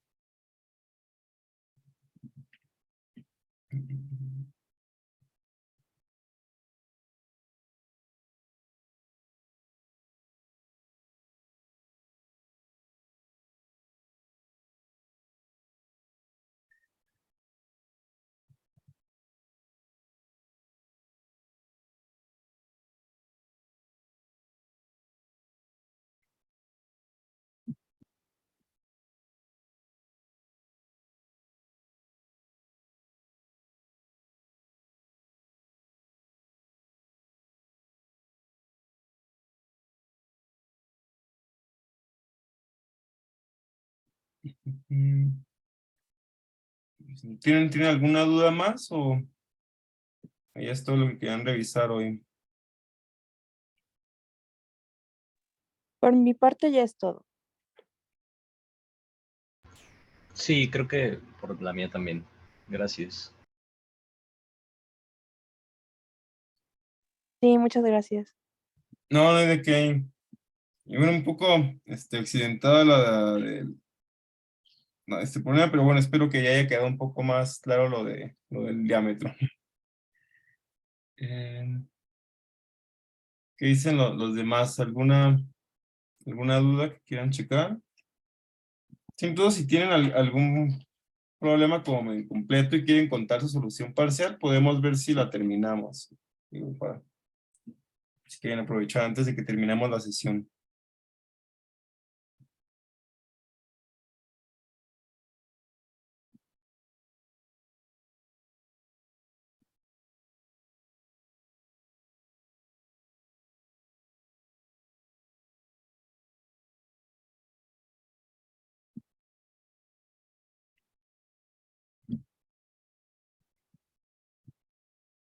Mm, ¿Tienen alguna duda más o ya es todo lo que quieran revisar hoy? Por mi parte ya es todo. Sí, creo que por la mía también. Gracias. Sí, muchas gracias. No, no hay de qué. Y bueno, un poco accidentada este problema, pero bueno, espero que ya haya quedado un poco más claro lo del diámetro. Eh, ¿Qué dicen los demás? ¿Alguna duda que quieran checar? Sin duda, si tienen algún problema como incompleto y quieren contar su solución parcial, podemos ver si la terminamos. Digo, si quieren aprovechar antes de que terminemos la sesión.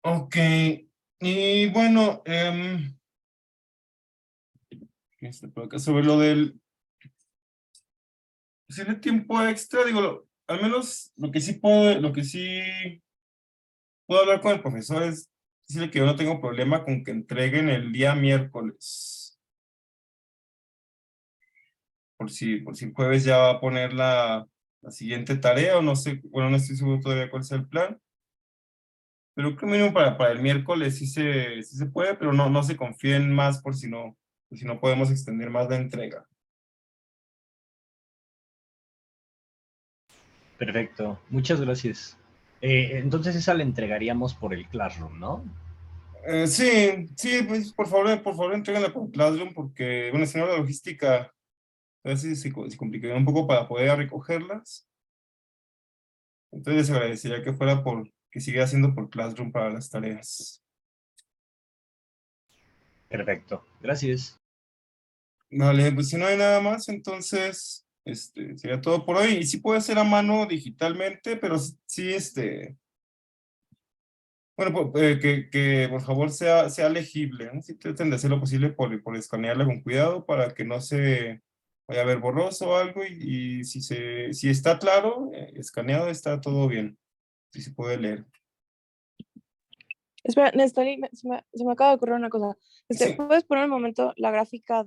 Ok, y bueno, por acá sobre lo del posible tiempo extra, digo, al menos lo que sí puedo hablar con el profesor es decirle que yo no tengo problema con que entreguen el día miércoles. Por si el jueves ya va a poner la siguiente tarea o no sé, bueno, no estoy seguro todavía cuál es el plan. Pero creo que mínimo para el miércoles sí se puede, pero no se confíen más por si no podemos extender más la entrega. Perfecto. Muchas gracias. Entonces esa la entregaríamos por el Classroom, ¿no? Sí, sí, pues por favor, entréguenla por Classroom porque, bueno, si no la logística a veces se complicaría un poco para poder recogerlas. Entonces les agradecería que siga haciendo por Classroom para las tareas. Perfecto. Gracias. Vale, pues si no hay nada más, entonces, sería todo por hoy. Y sí puede ser a mano digitalmente, pero sí, bueno, que por favor sea legible, ¿no? Sí traten de hacer lo posible por escanearla con cuidado para que no se vaya a ver borroso o algo y si está claro, escaneado, está todo bien. Sí se puede leer. Espera, Nestlé, se me acaba de ocurrir una cosa. Sí. ¿Puedes poner un momento la gráfica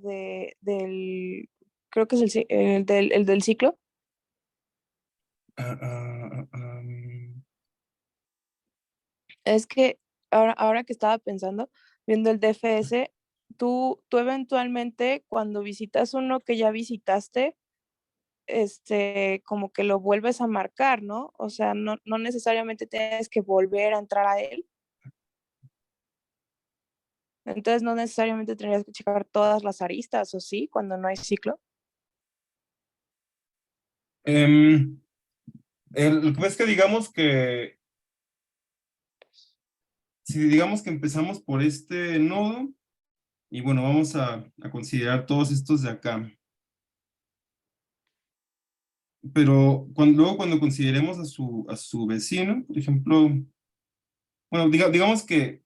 creo que es el del ciclo? Ah, ah, ah, Es que ahora que estaba pensando, viendo el DFS, tú eventualmente cuando visitas uno que ya visitaste, como que lo vuelves a marcar, ¿no? O sea, no necesariamente tienes que volver a entrar a él. Entonces no necesariamente tendrías que checar todas las aristas, ¿o sí? Cuando no hay ciclo. Em, lo que pasa es que digamos que, si digamos que empezamos por este nodo, y bueno, vamos a considerar todos estos de acá. Pero luego cuando consideremos a su vecino, por ejemplo, bueno, digamos que,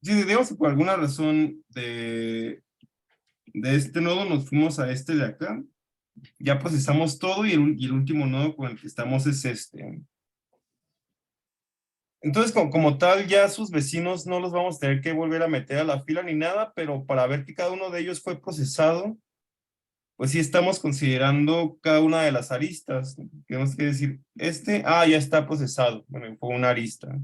sí, digamos que por alguna razón de este nodo nos fuimos a este de acá, ya procesamos todo y el último nodo con el que estamos es este. Entonces, como tal, ya sus vecinos no los vamos a tener que volver a meter a la fila ni nada, pero para ver que cada uno de ellos fue procesado, pues sí estamos considerando cada una de las aristas. Tenemos que decir, ya está procesado. Bueno, fue una arista.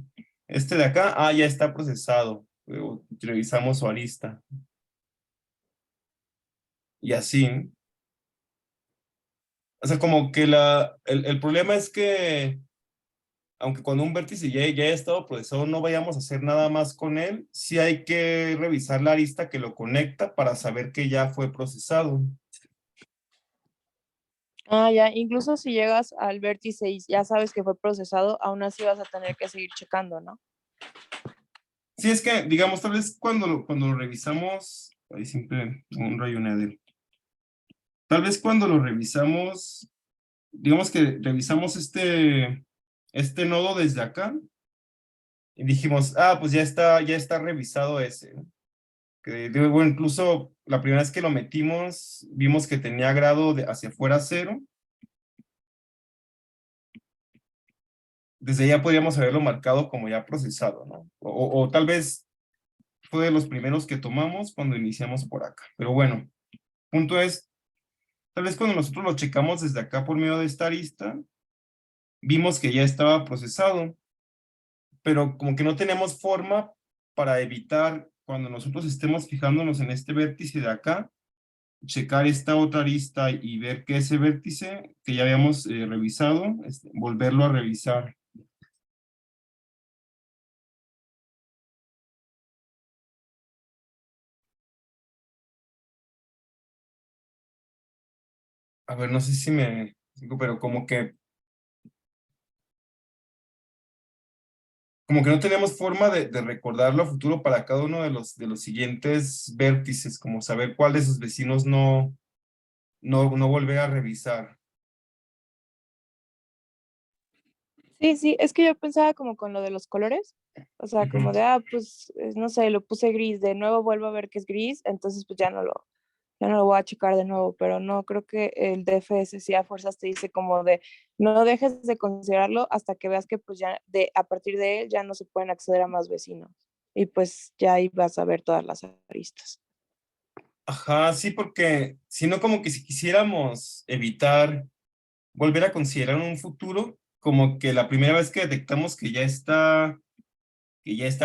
Este de acá, ya está procesado. Luego revisamos su arista. Y así, ¿no? O sea, como que el problema es que, aunque cuando un vértice ya haya estado procesado, no vayamos a hacer nada más con él, sí hay que revisar la arista que lo conecta para saber que ya fue procesado. Ya, incluso si llegas al vértice y ya sabes que fue procesado, aún así vas a tener que seguir checando, ¿no? Sí, es que, digamos, tal vez cuando lo revisamos, ahí siempre un rayonadero. Tal vez cuando lo revisamos, digamos que revisamos este nodo desde acá y dijimos, pues ya está revisado ese, ¿no? Bueno, incluso la primera vez que lo metimos, vimos que tenía grado hacia afuera 0. Desde ahí ya podríamos haberlo marcado como ya procesado, ¿no? O tal vez fue de los primeros que tomamos cuando iniciamos por acá. Pero bueno, punto es, tal vez cuando nosotros lo checamos desde acá por medio de esta arista, vimos que ya estaba procesado, pero como que no tenemos forma para evitar, cuando nosotros estemos fijándonos en este vértice de acá, checar esta otra arista y ver que ese vértice que ya habíamos revisado, volverlo a revisar. A ver, no sé si me explico, pero como que no tenemos forma de recordarlo a futuro para cada uno de los siguientes vértices, como saber cuál de sus vecinos no volver a revisar. Sí, es que yo pensaba como con lo de los colores, o sea, como de, pues, no sé, lo puse gris, de nuevo vuelvo a ver que es gris, entonces pues ya no lo voy a checar de nuevo, pero no, creo que el DFS sí a fuerzas te dice como de, no dejes de considerarlo hasta que veas que pues ya a partir de él ya no se pueden acceder a más vecinos, y pues ya ahí vas a ver todas las aristas. Ajá, sí, porque si no, como que si quisiéramos evitar volver a considerar en un futuro, como que la primera vez que detectamos que ya está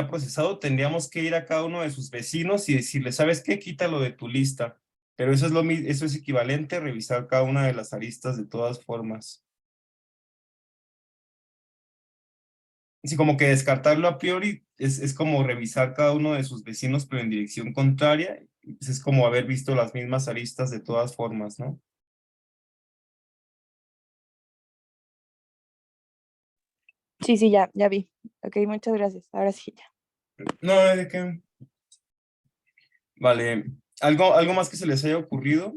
procesado, tendríamos que ir a cada uno de sus vecinos y decirle, ¿sabes qué? Quítalo de tu lista. Pero eso eso es equivalente a revisar cada una de las aristas de todas formas. Así como que descartarlo a priori es como revisar cada uno de sus vecinos, pero en dirección contraria. Pues es como haber visto las mismas aristas de todas formas, ¿no? Sí, ya vi. Ok, muchas gracias. Ahora sí ya. No, ¿de qué? Vale. ¿Algo más que se les haya ocurrido?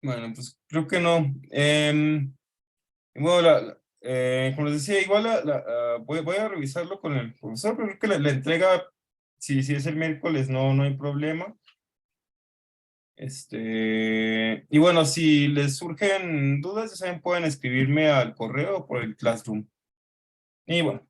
Bueno, pues creo que no. Bueno, como les decía, igual voy a revisarlo con el profesor, pero creo que la entrega, si es el miércoles, no hay problema. Y bueno, si les surgen dudas, ya saben, pueden escribirme al correo o por el Classroom. Y bueno,